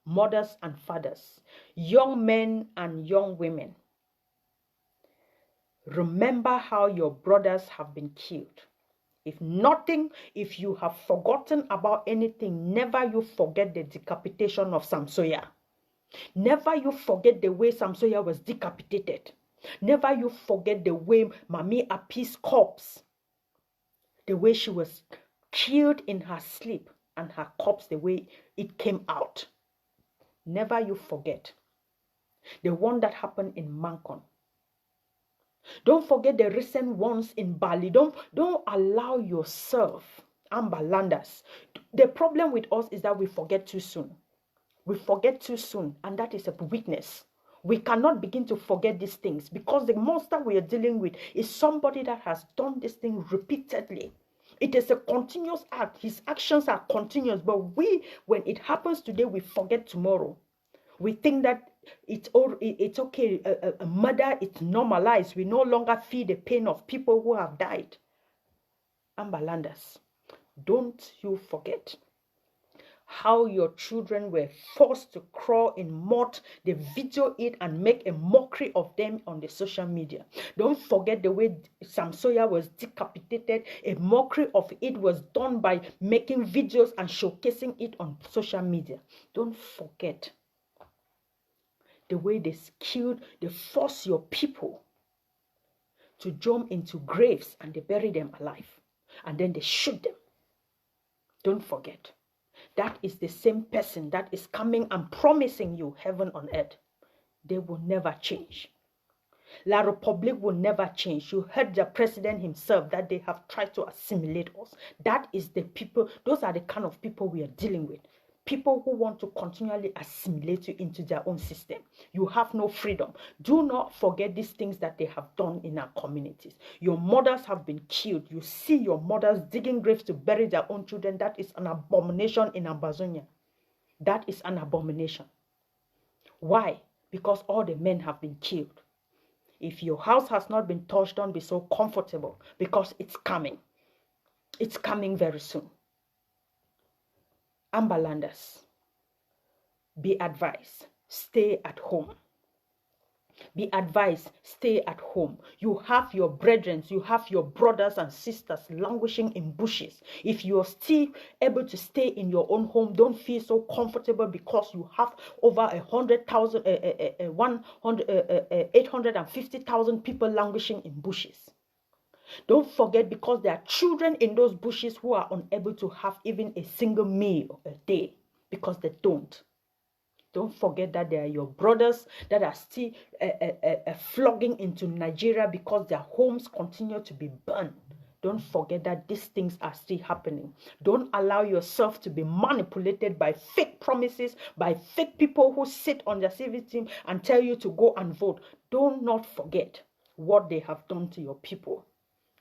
mothers and fathers, young men and young women. Remember how your brothers have been killed. If you have forgotten about anything, never you forget the decapitation of Samsoya. Never you forget the way Samsoya was decapitated. Never you forget the way Mami Api's corpse, the way she was killed in her sleep, and her corpse, the way it came out. Never you forget. The one that happened in Mankon. Don't forget the recent ones in Bali. Don't allow yourself, Ambalanders. The problem with us is that we forget too soon. We forget too soon, and that is a weakness. We cannot begin to forget these things because the monster we are dealing with is somebody that has done this thing repeatedly. It is a continuous act. His actions are continuous, but when it happens today, we forget tomorrow. We think that it's okay. A murder, it's normalized. We no longer feel the pain of people who have died. Ambalanders, don't you forget how your children were forced to crawl in mud. They video it and make a mockery of them on the social media. Don't forget the way Sam Sawyer was decapitated. A mockery of it was done by making videos and showcasing it on social media. Don't forget the way they force your people to jump into graves and they bury them alive. And then they shoot them. Don't forget. That is the same person that is coming and promising you heaven on earth. They will never change. La Republic will never change. You heard the president himself that they have tried to assimilate us. That is the people, those are the kind of people we are dealing with. People who want to continually assimilate you into their own system. You have no freedom. Do not forget these things that they have done in our communities. Your mothers have been killed. You see your mothers digging graves to bury their own children. That is an abomination in Ambazonia. That is an abomination. Why? Because all the men have been killed. If your house has not been touched, don't be so comfortable, because it's coming. It's coming very soon. Ambalanders, be advised, stay at home. Be advised, stay at home. You have your brethren, you have your brothers and sisters languishing in bushes. If you're still able to stay in your own home, don't feel so comfortable because you have over 850,000 people languishing in bushes. Don't forget, because there are children in those bushes who are unable to have even a single meal a day because they don't. Don't forget that there are your brothers that are still flogging into Nigeria because their homes continue to be burned. Don't forget that these things are still happening. Don't allow yourself to be manipulated by fake promises, by fake people who sit on their civic team and tell you to go and vote. Do not forget what they have done to your people.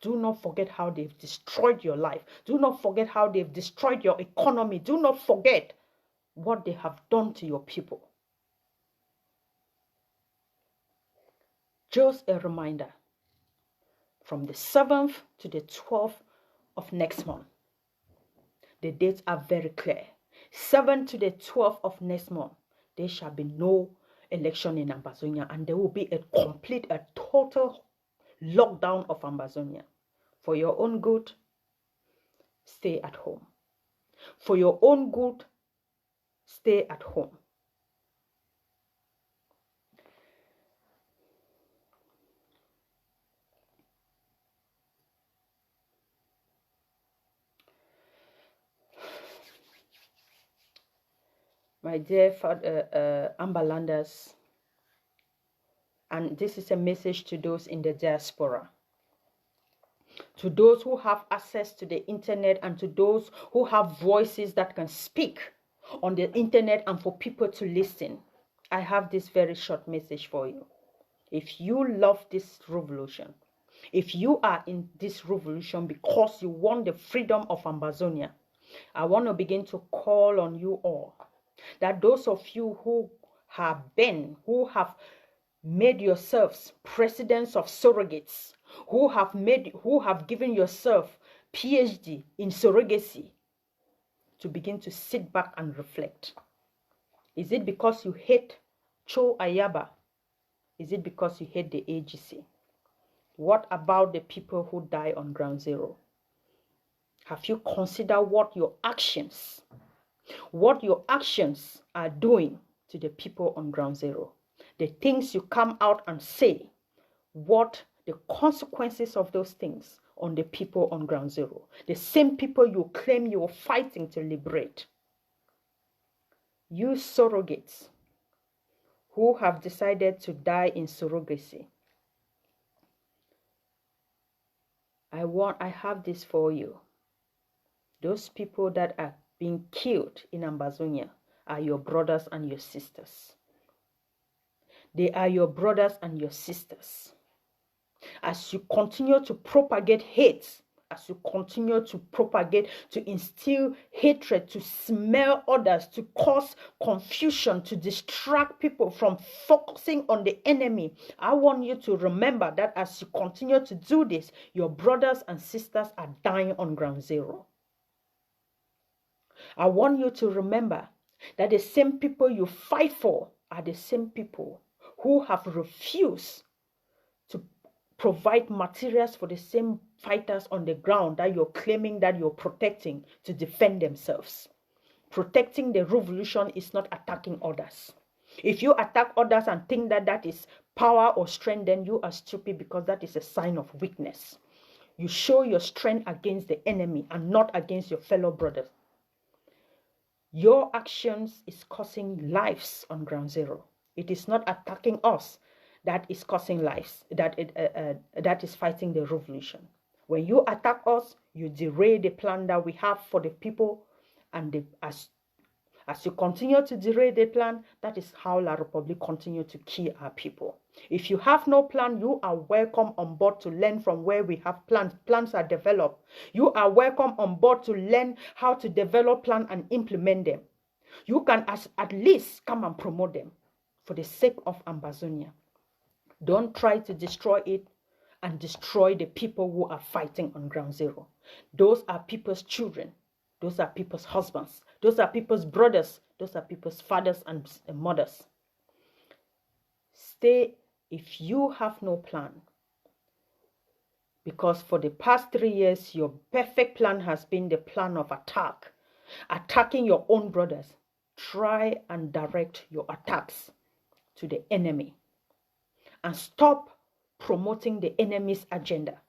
Do not forget how they've destroyed your life. Do not forget how they've destroyed your economy. Do not forget what they have done to your people. Just a reminder, from the 7th to the 12th of next month, the dates are very clear. 7th to the 12th of next month, there shall be no election in Ambazonia, and there will be a total lockdown of Ambazonia. For your own good, stay at home. For your own good, stay at home. My dear Ambalanders, and this is a message to those in the diaspora, to those who have access to the internet, and to those who have voices that can speak on the internet and for people to listen. I have this very short message for you. If you love this revolution, if you are in this revolution because you want the freedom of Ambazonia, I want to begin to call on you all, that those of you who have made yourselves presidents of surrogates, who have given yourself PhD in surrogacy, to begin to sit back and reflect. Is it because you hate Cho Ayaba? Is it because you hate the AGC? What about the people who die on ground zero? Have you considered what your actions are doing to the people on ground zero? The things you come out and say, what the consequences of those things on the people on ground zero, the same people you claim you are fighting to liberate. You surrogates who have decided to die in surrogacy, I have this for you. Those people that are being killed in Ambazonia are your brothers and your sisters. They are your brothers and your sisters. As you continue to propagate hate, as you continue to propagate, to instill hatred, to smell others, to cause confusion, to distract people from focusing on the enemy, I want you to remember that as you continue to do this, your brothers and sisters are dying on ground zero. I want you to remember that the same people you fight for are the same people who have refused to provide materials for the same fighters on the ground that you're claiming that you're protecting to defend themselves. Protecting the revolution is not attacking others. If you attack others and think that that is power or strength, then you are stupid, because that is a sign of weakness. You show your strength against the enemy and not against your fellow brothers. Your actions is causing lives on ground zero. It is not attacking us that is causing lives, that is fighting the revolution. When you attack us, you derail the plan that we have for the people, and as you continue to derail the plan, that is how La Republic continue to kill our people. If you have no plan, you are welcome on board to learn from where we have plans. Plans are developed. You are welcome on board to learn how to develop plans and implement them. You can at least come and promote them for the sake of Ambazonia. Don't try to destroy it and destroy the people who are fighting on ground zero. Those are people's children. Those are people's husbands. Those are people's brothers. Those are people's fathers and mothers. Stay if you have no plan. Because for the past 3 years, your perfect plan has been the plan of attack. Attacking your own brothers. Try and direct your attacks to the enemy. And stop promoting the enemy's agenda.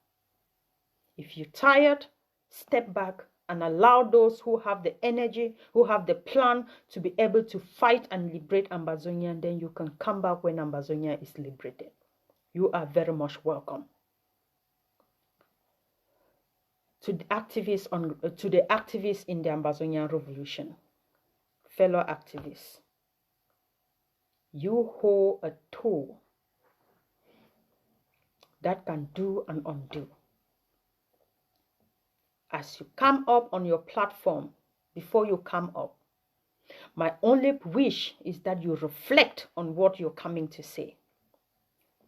If you're tired, step back and allow those who have the energy, who have the plan to be able to fight and liberate Ambazonia, and then you can come back when Ambazonia is liberated. You are very much welcome. To the activists in the Ambazonia revolution, fellow activists, you hold a tool that can do and undo. As you come up on your platform, before you come up, my only wish is that you reflect on what you're coming to say.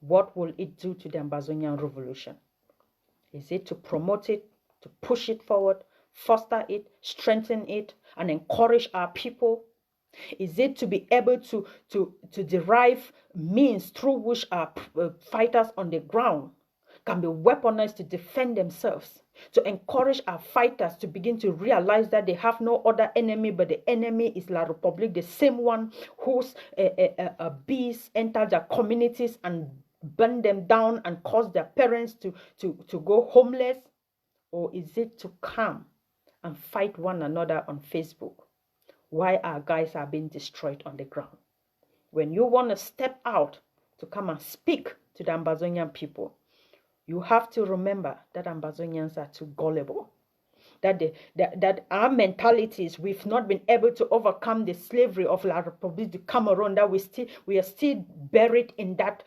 What will it do to the Ambazonian revolution? Is it to promote it, to push it forward, foster it, strengthen it, and encourage our people? Is it to be able to derive means through which our fighters on the ground can be weaponized to defend themselves? To encourage our fighters to begin to realize that they have no other enemy, but the enemy is La Republic, the same one whose beasts enter their communities and burn them down and cause their parents to go homeless? Or is it to come and fight one another on Facebook while our guys are being destroyed on the ground? When you want to step out to come and speak to the Ambazonian people, you have to remember that Ambazonians are too gullible. That our mentalities, we've not been able to overcome the slavery of La Republique du Cameroon, that we are still buried in that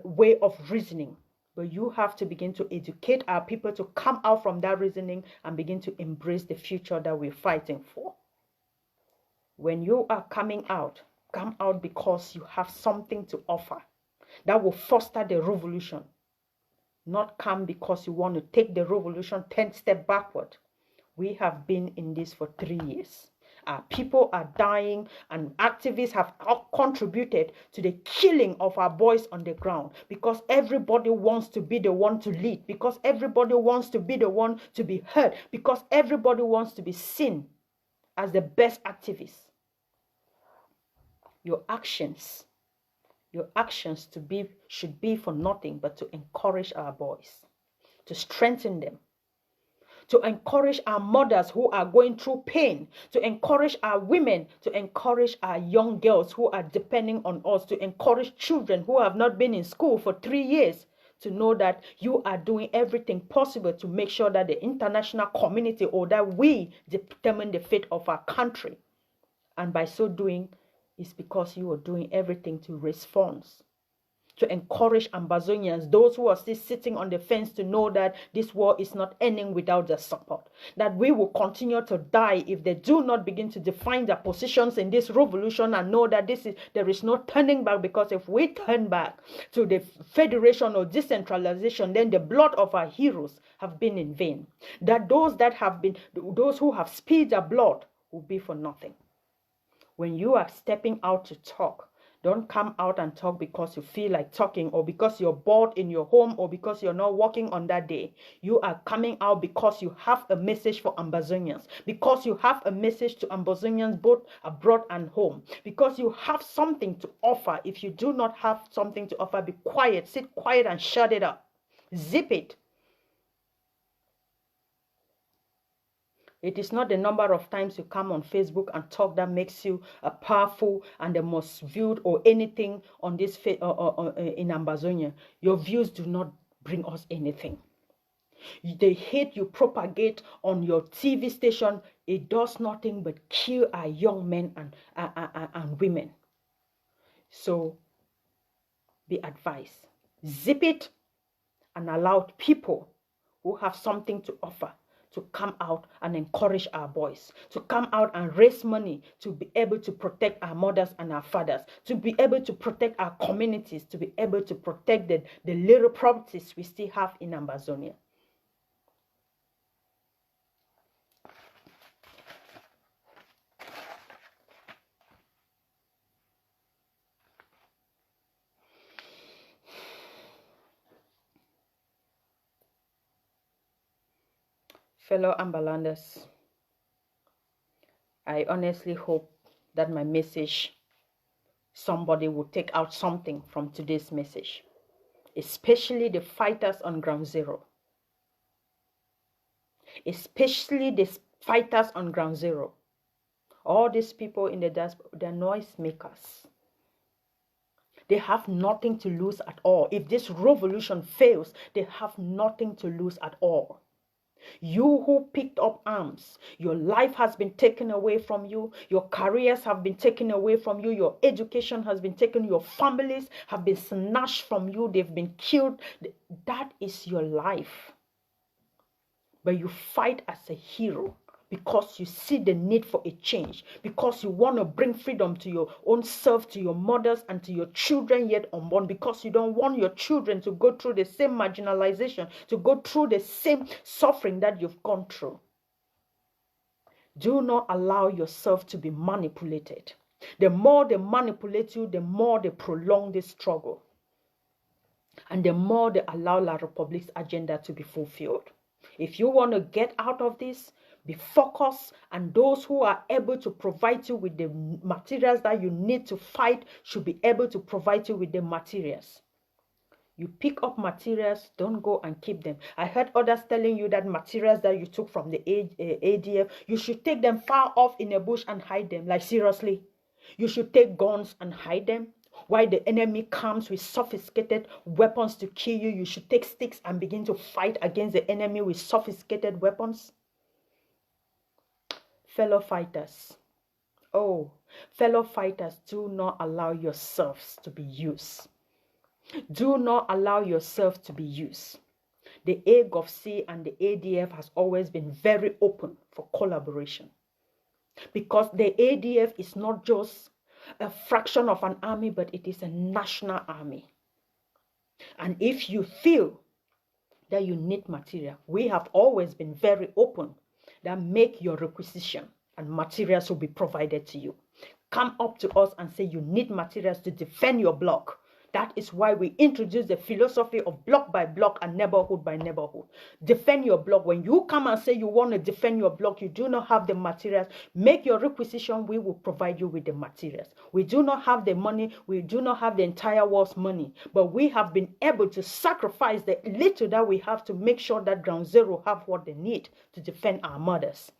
way of reasoning. But you have to begin to educate our people to come out from that reasoning and begin to embrace the future that we're fighting for. When you are coming out, come out because you have something to offer that will foster the revolution. Not come because you want to take the revolution 10 steps backward. We have been in this for 3 years. Our people are dying, and activists have contributed to the killing of our boys on the ground, because everybody wants to be the one to lead, because everybody wants to be the one to be heard, because everybody wants to be seen as the best activists. Your actions should be for nothing but to encourage our boys, to strengthen them, to encourage our mothers who are going through pain, to encourage our women, to encourage our young girls who are depending on us, to encourage children who have not been in school for 3 years, to know that you are doing everything possible to make sure that the international community, or that we determine the fate of our country. And by so doing, it's because you are doing everything to raise funds, to encourage Ambazonians, those who are still sitting on the fence, to know that this war is not ending without their support, that we will continue to die if they do not begin to define their positions in this revolution and know that there is no turning back, because if we turn back to the federation or decentralization, then the blood of our heroes have been in vain. That those who have spilled their blood will be for nothing. When you are stepping out to talk, don't come out and talk because you feel like talking, or because you're bored in your home, or because you're not working on that day. You are coming out because you have a message for Ambazonians, because you have a message to Ambazonians both abroad and home, because you have something to offer. If you do not have something to offer, be quiet, sit quiet and shut it up. Zip it. It is not the number of times you come on Facebook and talk that makes you a powerful and the most viewed or anything on this in Ambazonia. Your views do not bring us anything. The hate you propagate on your TV station, it does nothing but kill our young men and women. So be advised. Zip it and allow people who have something to offer to come out and encourage our boys, to come out and raise money to be able to protect our mothers and our fathers, to be able to protect our communities, to be able to protect the little properties we still have in Ambazonia. Fellow Ambalanders, I honestly hope that my message, somebody will take out something from today's message, especially the fighters on ground zero. Especially the fighters on ground zero. All these people in the diaspora, they're noise makers. They have nothing to lose at all. If this revolution fails, they have nothing to lose at all. You who picked up arms, your life has been taken away from you, your careers have been taken away from you, your education has been taken, your families have been snatched from you, they've been killed. That is your life. But you fight as a hero because you see the need for a change, because you want to bring freedom to your own self, to your mothers and to your children yet unborn, because you don't want your children to go through the same marginalization, to go through the same suffering that you've gone through. Do not allow yourself to be manipulated. The more they manipulate you, the more they prolong this struggle, and the more they allow La Republique's agenda to be fulfilled. If you want to get out of this, be focused, and those who are able to provide you with the materials that you need to fight should be able to provide you with the materials. You pick up materials, don't go and keep them. I heard others telling you that materials that you took from the ADF, you should take them far off in a bush and hide them. Like, seriously? You should take guns and hide them? While the enemy comes with sophisticated weapons to kill you, you should take sticks and begin to fight against the enemy with sophisticated weapons? Fellow fighters, fellow fighters, do not allow yourselves to be used. Do not allow yourself to be used. The AGOVC and the ADF has always been very open for collaboration, because the ADF is not just a fraction of an army, but it is a national army. And if you feel that you need material, we have always been very open that make your requisition and materials will be provided to you. Come up to us and say you need materials to defend your block. That is why we introduce the philosophy of block by block and neighborhood by neighborhood. Defend your block. When you come and say you want to defend your block, you do not have the materials, make your requisition, we will provide you with the materials. We do not have the money, we do not have the entire world's money, but we have been able to sacrifice the little that we have to make sure that ground zero have what they need to defend our mothers.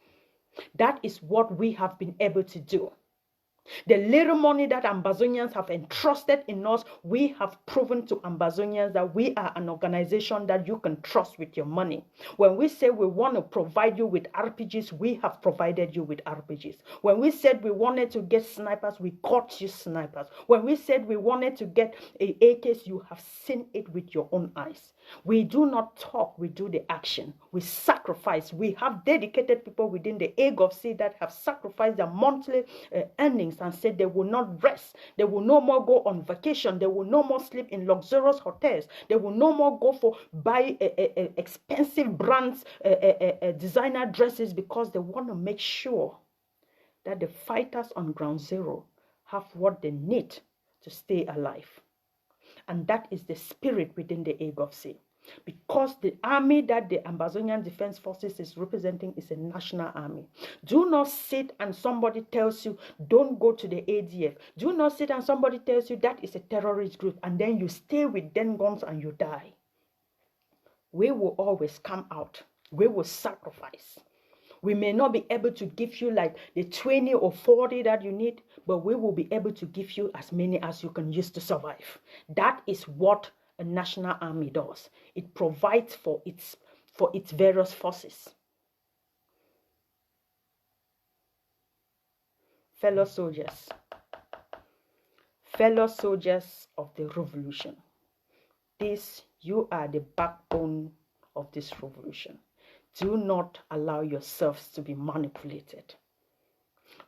That is what we have been able to do. The little money that Ambazonians have entrusted in us, we have proven to Ambazonians that we are an organization that you can trust with your money. When we say we want to provide you with RPGs, we have provided you with RPGs. When we said we wanted to get snipers, we got you snipers. When we said we wanted to get AKs, you have seen it with your own eyes. We do not talk, we do the action. We sacrifice. We have dedicated people within the AGOVC that have sacrificed their monthly earnings and said they will not rest. They will no more go on vacation. They will no more sleep in luxurious hotels. They will no more go for buy expensive brands, designer dresses, because they want to make sure that the fighters on ground zero have what they need to stay alive. And that is the spirit within the AGOVC. Because the army that the Ambazonian Defense Forces is representing is a national army. Do not sit and somebody tells you, don't go to the ADF. Do not sit and somebody tells you that is a terrorist group, and then you stay with them guns and you die. We will always come out. We will sacrifice. We may not be able to give you like the 20 or 40 that you need, but we will be able to give you as many as you can use to survive. That is what a national army does. It provides for its various forces. Fellow soldiers of the revolution, you are the backbone of this revolution. Do not allow yourselves to be manipulated.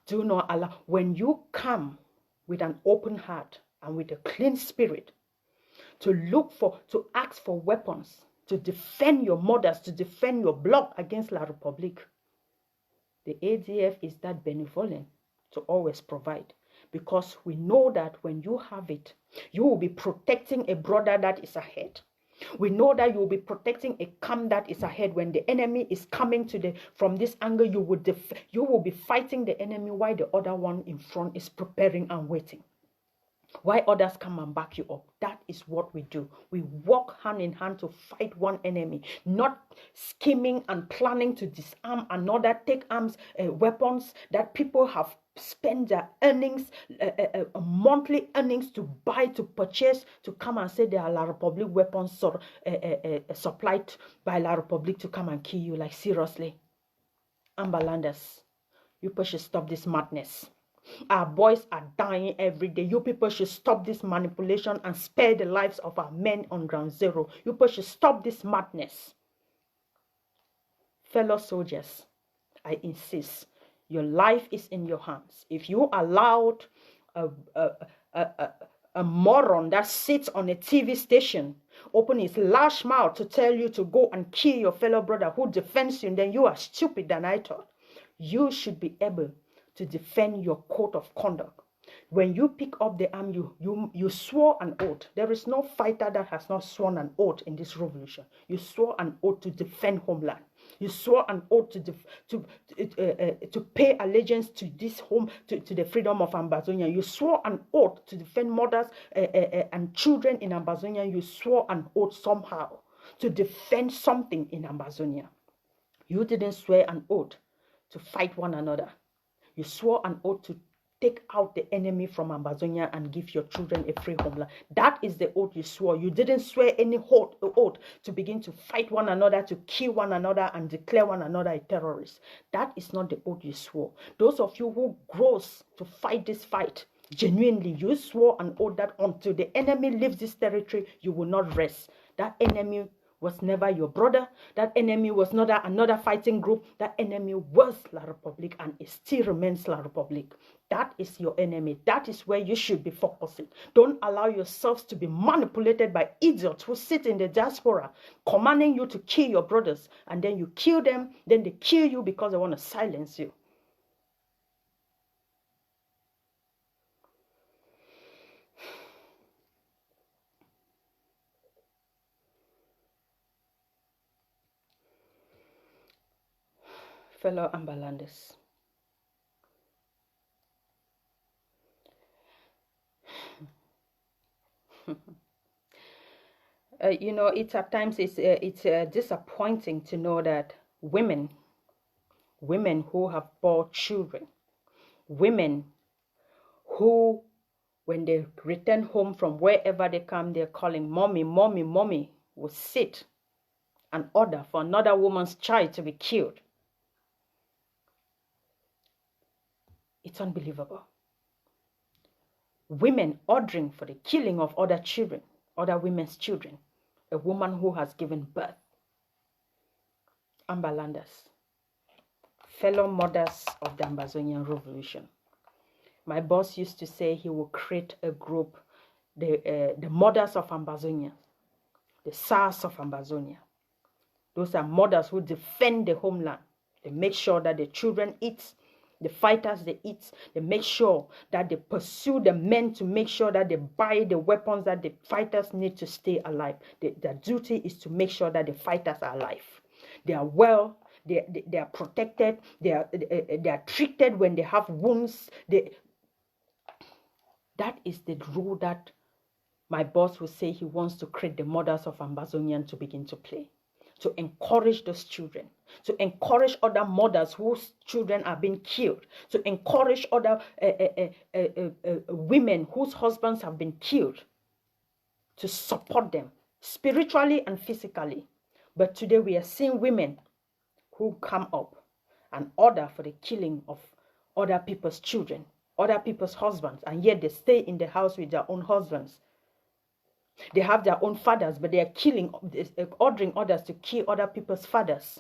Do not allow, when you come with an open heart and with a clean spirit, to ask for weapons, to defend your mothers, to defend your bloc against La Republique, the ADF is that benevolent to always provide. Because we know that when you have it, you will be protecting a brother that is ahead. We know that you will be protecting a camp that is ahead. When the enemy is coming from this angle, you will be fighting the enemy while the other one in front is preparing and waiting. Why others come and back you up. That is what we do. We walk hand in hand to fight one enemy, not scheming and planning to disarm another, take weapons that people have spent their earnings, monthly earnings to buy, to purchase, to come and say they are La Republique weapons supplied by La Republique to come and kill you. Like, seriously. Ambalanders, you people should stop this madness. Our boys are dying every day. You people should stop this manipulation and spare the lives of our men on ground zero. You people should stop this madness. Fellow soldiers, I insist, your life is in your hands. If you allowed a moron that sits on a TV station open his large mouth to tell you to go and kill your fellow brother who defends you, then you are stupid than I thought. You should be able to defend your code of conduct. When you pick up the arm, you swore an oath. There is no fighter that has not sworn an oath in this revolution. You swore an oath to defend homeland. You swore an oath to pay allegiance to this home, to the freedom of Ambazonia. You swore an oath to defend mothers and children in Ambazonia. You swore an oath somehow to defend something in Ambazonia. You didn't swear an oath to fight one another. You swore an oath to take out the enemy from Ambazonia and give your children a free homeland. That is the oath you swore. You didn't swear any oath to begin to fight one another, to kill one another and declare one another a terrorist. That is not the oath you swore. Those of you who grows to fight this fight, genuinely, you swore an oath that until the enemy leaves this territory, you will not rest. That enemy was never your brother. That enemy was not another fighting group. That enemy was La Republique, and it still remains La Republique. That is your enemy. That is where you should be focusing. Don't allow yourselves to be manipulated by idiots who sit in the diaspora commanding you to kill your brothers, and then you kill them, then they kill you because they want to silence you. Fellow Ambalanders, you know, it's at times it's disappointing to know that women who have born children, women who, when they return home from wherever they come, they're calling mommy, mommy, mommy, will sit and order for another woman's child to be killed. It's unbelievable. Women ordering for the killing of other children, other women's children, a woman who has given birth. Ambalanders, fellow mothers of the Ambazonian Revolution. My boss used to say he will create a group, the mothers of Ambazonia, the SARS of Ambazonia. Those are mothers who defend the homeland. They make sure that the children eat, The fighters, they eat, they make sure that they pursue the men to make sure that they buy the weapons that the fighters need to stay alive. Their duty is to make sure that the fighters are alive. They are well, they are protected, they are treated when they have wounds. That is the role that my boss will say he wants to create the mothers of Ambazonian to begin to play. To encourage those children, to encourage other mothers whose children are being killed, to encourage other women whose husbands have been killed, to support them spiritually and physically. But today we are seeing women who come up and order for the killing of other people's children, other people's husbands, and yet they stay in the house with their own husbands. They have their own fathers, but they are ordering others to kill other people's fathers.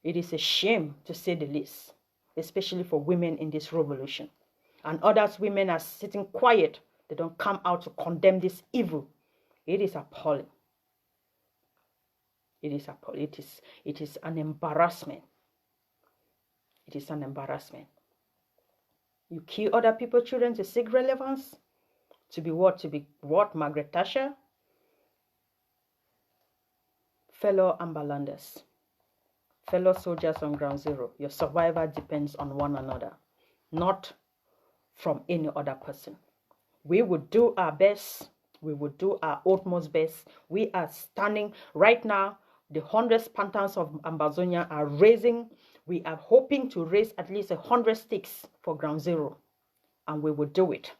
It is a shame, to say the least, especially for women in this revolution. And others women are sitting quiet. They don't come out to condemn this evil. It is appalling. It is appalling. It is an embarrassment. It is an embarrassment. You kill other people's children to seek relevance? To be what? To be what? Margaret Thatcher? Fellow Ambalanders, fellow soldiers on ground zero, your survival depends on one another, not from any other person. We will do our best. We will do our utmost best. We are standing right now. The 100 Spartans of Ambazonia are raising. We are hoping to raise at least 100 sticks for ground zero. And we will do it.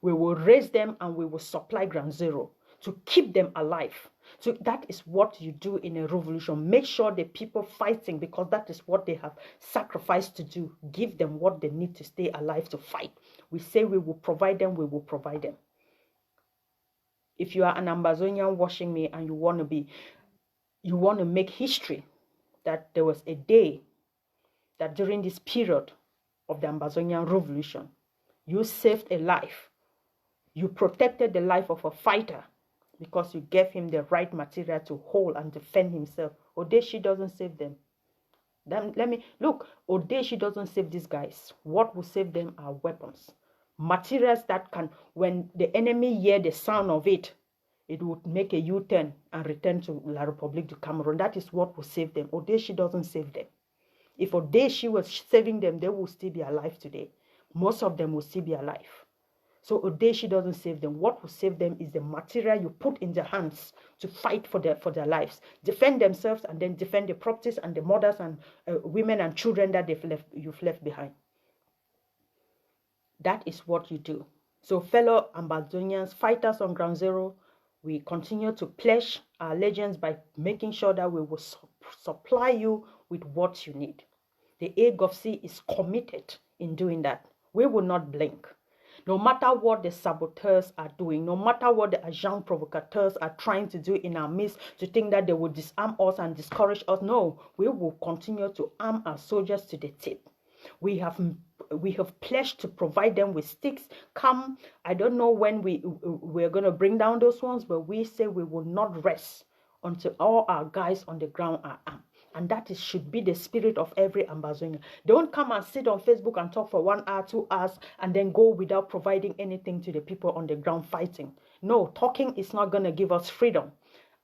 We will raise them and we will supply ground zero to keep them alive. So that is what you do in a revolution. Make sure the people fighting, because that is what they have sacrificed to do. Give them what they need to stay alive to fight. We say we will provide them, we will provide them. If you are an Ambazonian watching me and you want to make history, that there was a day that during this period of the Ambazonian revolution, you saved a life. You protected the life of a fighter because you gave him the right material to hold and defend himself. Odeshi doesn't save them. Look, Odeshi doesn't save these guys. What will save them are weapons. Materials that can, when the enemy hear the sound of it, it would make a U-turn and return to La République du Cameroon. That is what will save them. Odeshi doesn't save them. If Odeshi was saving them, they will still be alive today. Most of them will still be alive. So Odeshi doesn't save them. What will save them is the material you put in their hands to fight for their lives, defend themselves, and then defend the properties and the mothers and women and children that you've left behind. That is what you do. So fellow Ambazonians, fighters on ground zero, we continue to pledge our allegiance by making sure that we will supply you with what you need. The AGOFC is committed in doing that. We will not blink. No matter what the saboteurs are doing, no matter what the agents provocateurs are trying to do in our midst to think that they will disarm us and discourage us, no, we will continue to arm our soldiers to the tip. We have pledged to provide them with sticks. Come, I don't know when we're going to bring down those ones, but we say we will not rest until all our guys on the ground are armed. And that should be the spirit of every Ambazonian. Don't come and sit on Facebook and talk for 1 hour, 2 hours, and then go without providing anything to the people on the ground fighting. No, talking is not going to give us freedom.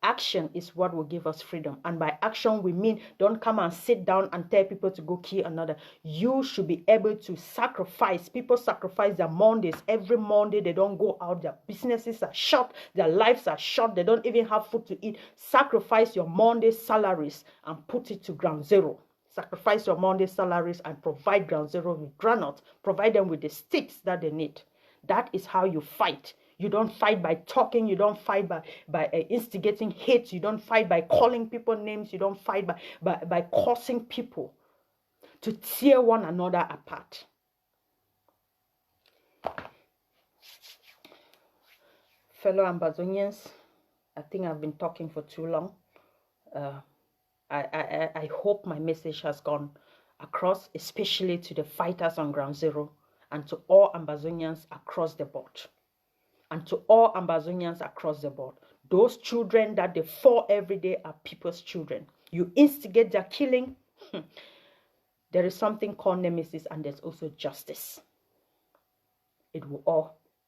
Action is what will give us freedom. And by action, we mean don't come and sit down and tell people to go kill another. You should be able to sacrifice. People sacrifice their Mondays. Every Monday, they don't go out. Their businesses are shut. Their lives are shut. They don't even have food to eat. Sacrifice your Monday salaries and put it to ground zero. Sacrifice your Monday salaries and provide ground zero with granules. Provide them with the sticks that they need. That is how you fight. You don't fight by talking. You don't fight by instigating hate. You don't fight by calling people names. You don't fight by causing people to tear one another apart. Fellow Ambazonians, I think I've been talking for too long. I hope my message has gone across, especially to the fighters on ground zero and to all Ambazonians across the board. And to all Ambazonians across the board. Those children that they fall every day are people's children. You instigate their killing. There is something called nemesis, and there's also justice. It will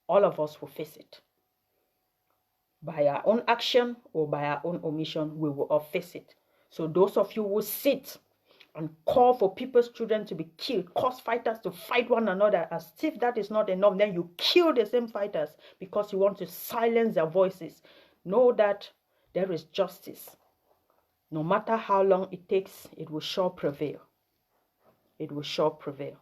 all of us will face it. By our own action or by our own omission, we will all face it. So those of you who sit and call for people's children to be killed, cause fighters to fight one another, as if that is not enough, then you kill the same fighters because you want to silence their voices. Know that there is justice. No matter how long it takes, it will sure prevail. It will sure prevail.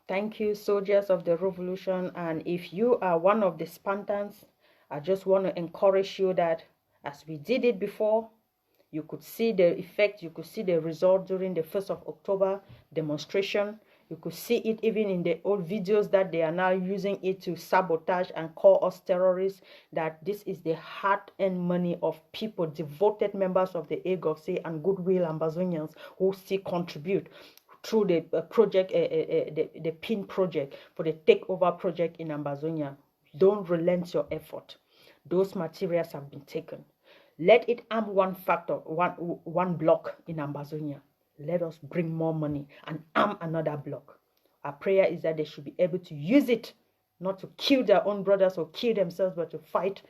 Thank you, soldiers of the revolution. And if you are one of the Spartans, I just want to encourage you that as we did it before, you could see the effect, you could see the result during the 1st of October demonstration. You could see it even in the old videos that they are now using it to sabotage and call us terrorists, that this is the hard-earned money of people, devoted members of the AGOC and goodwill Ambazonians who still contribute through the project, the PIN project, for the takeover project in Ambazonia. Don't relent your effort. Those materials have been taken. Let it arm one factor, one block in Ambazonia. Let us bring more money and arm another block. Our prayer is that they should be able to use it, not to kill their own brothers or kill themselves, but to fight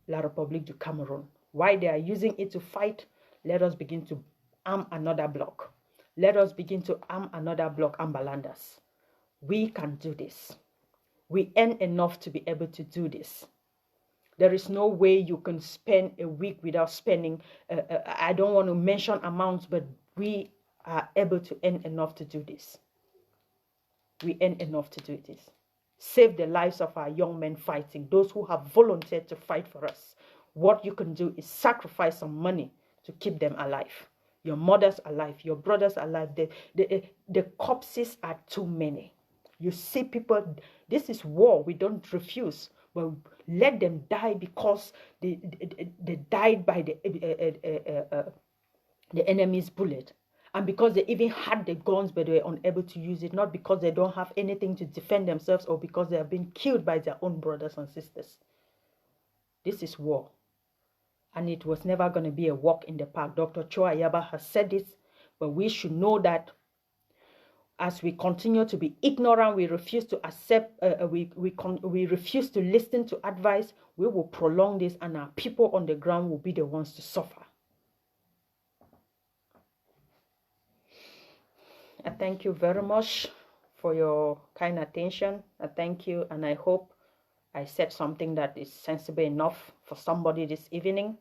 La République du Cameroon. Why they are using it to fight, let us begin to arm another block. Let us begin to arm another block, Ambalandas. We can do this. We earn enough to be able to do this. There is no way you can spend a week without spending. I don't want to mention amounts, but we are able to earn enough to do this. We earn enough to do this. Save the lives of our young men fighting, those who have volunteered to fight for us. What you can do is sacrifice some money to keep them alive. Your mothers alive, your brothers alive. The corpses are too many. You see people, this is war, we don't refuse. But let them die because they died by the enemy's bullet. And because they even had the guns but they were unable to use it, not because they don't have anything to defend themselves or because they have been killed by their own brothers and sisters. This is war. And it was never going to be a walk in the park. Dr. Choa Yaba has said this, but we should know that as we continue to be ignorant, we refuse to accept, we refuse to listen to advice, we will prolong this and our people on the ground will be the ones to suffer. I thank you very much for your kind attention. I thank you and I hope I said something that is sensible enough for somebody this evening,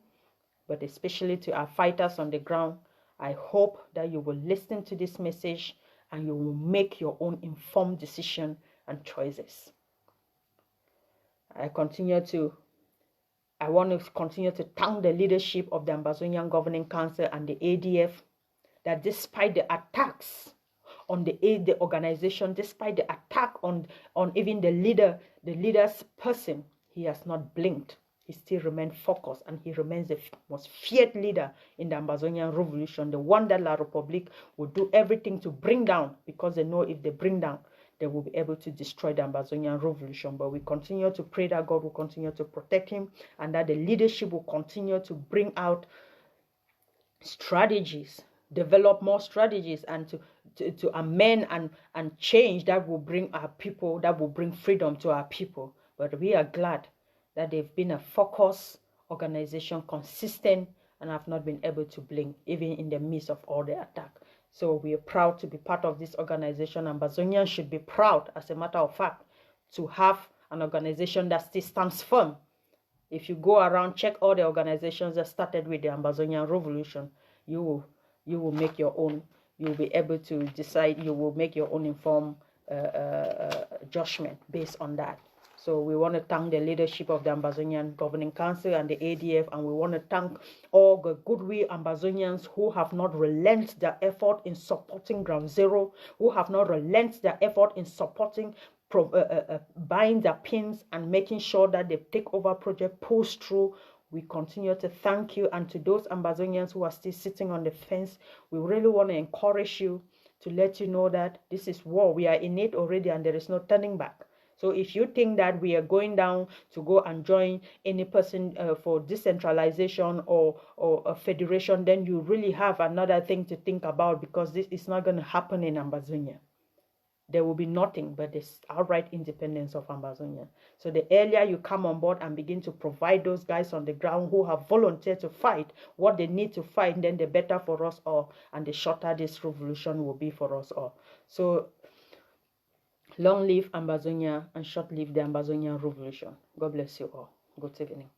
but especially to our fighters on the ground. I hope that you will listen to this message and you will make your own informed decision and choices. I want to continue to thank the leadership of the Ambazonian Governing Council and the ADF, that despite the attacks on the organization, despite the attack on even the leader's person, he has not blinked. He still remains focused and he remains the most feared leader in the Ambazonian revolution, the one that La République will do everything to bring down, because they know if they bring down, they will be able to destroy the Ambazonian revolution. But we continue to pray that God will continue to protect him and that the leadership will continue to bring out strategies, develop more strategies, and to amend and change that will bring our people, that will bring freedom to our people. But we are glad that they've been a focused organization, consistent, and have not been able to blink, even in the midst of all the attack. So we are proud to be part of this organization. Ambazonians should be proud, as a matter of fact, to have an organization that still stands firm. If you go around, check all the organizations that started with the Ambazonian revolution, you will make your own. You'll be able to decide, you will make your own informed judgment based on that. So we want to thank the leadership of the Ambazonian Governing Council and the ADF, and we want to thank all the goodwill Ambazonians who have not relented their effort in supporting Ground Zero, who have not relented their effort in supporting, buying their pins and making sure that the takeover project pulls through. We continue to thank you, and to those Ambazonians who are still sitting on the fence, we really want to encourage you to let you know that this is war. We are in it already and there is no turning back. So if you think that we are going down to go and join any person for decentralization or a federation, then you really have another thing to think about, because this is not going to happen in Ambazonia. There will be nothing but this outright independence of Ambazonia. So the earlier you come on board and begin to provide those guys on the ground who have volunteered to fight what they need to fight, then the better for us all, and the shorter this revolution will be for us all. So long live Ambazonia and short live the Ambazonian revolution. God bless you all. Good evening.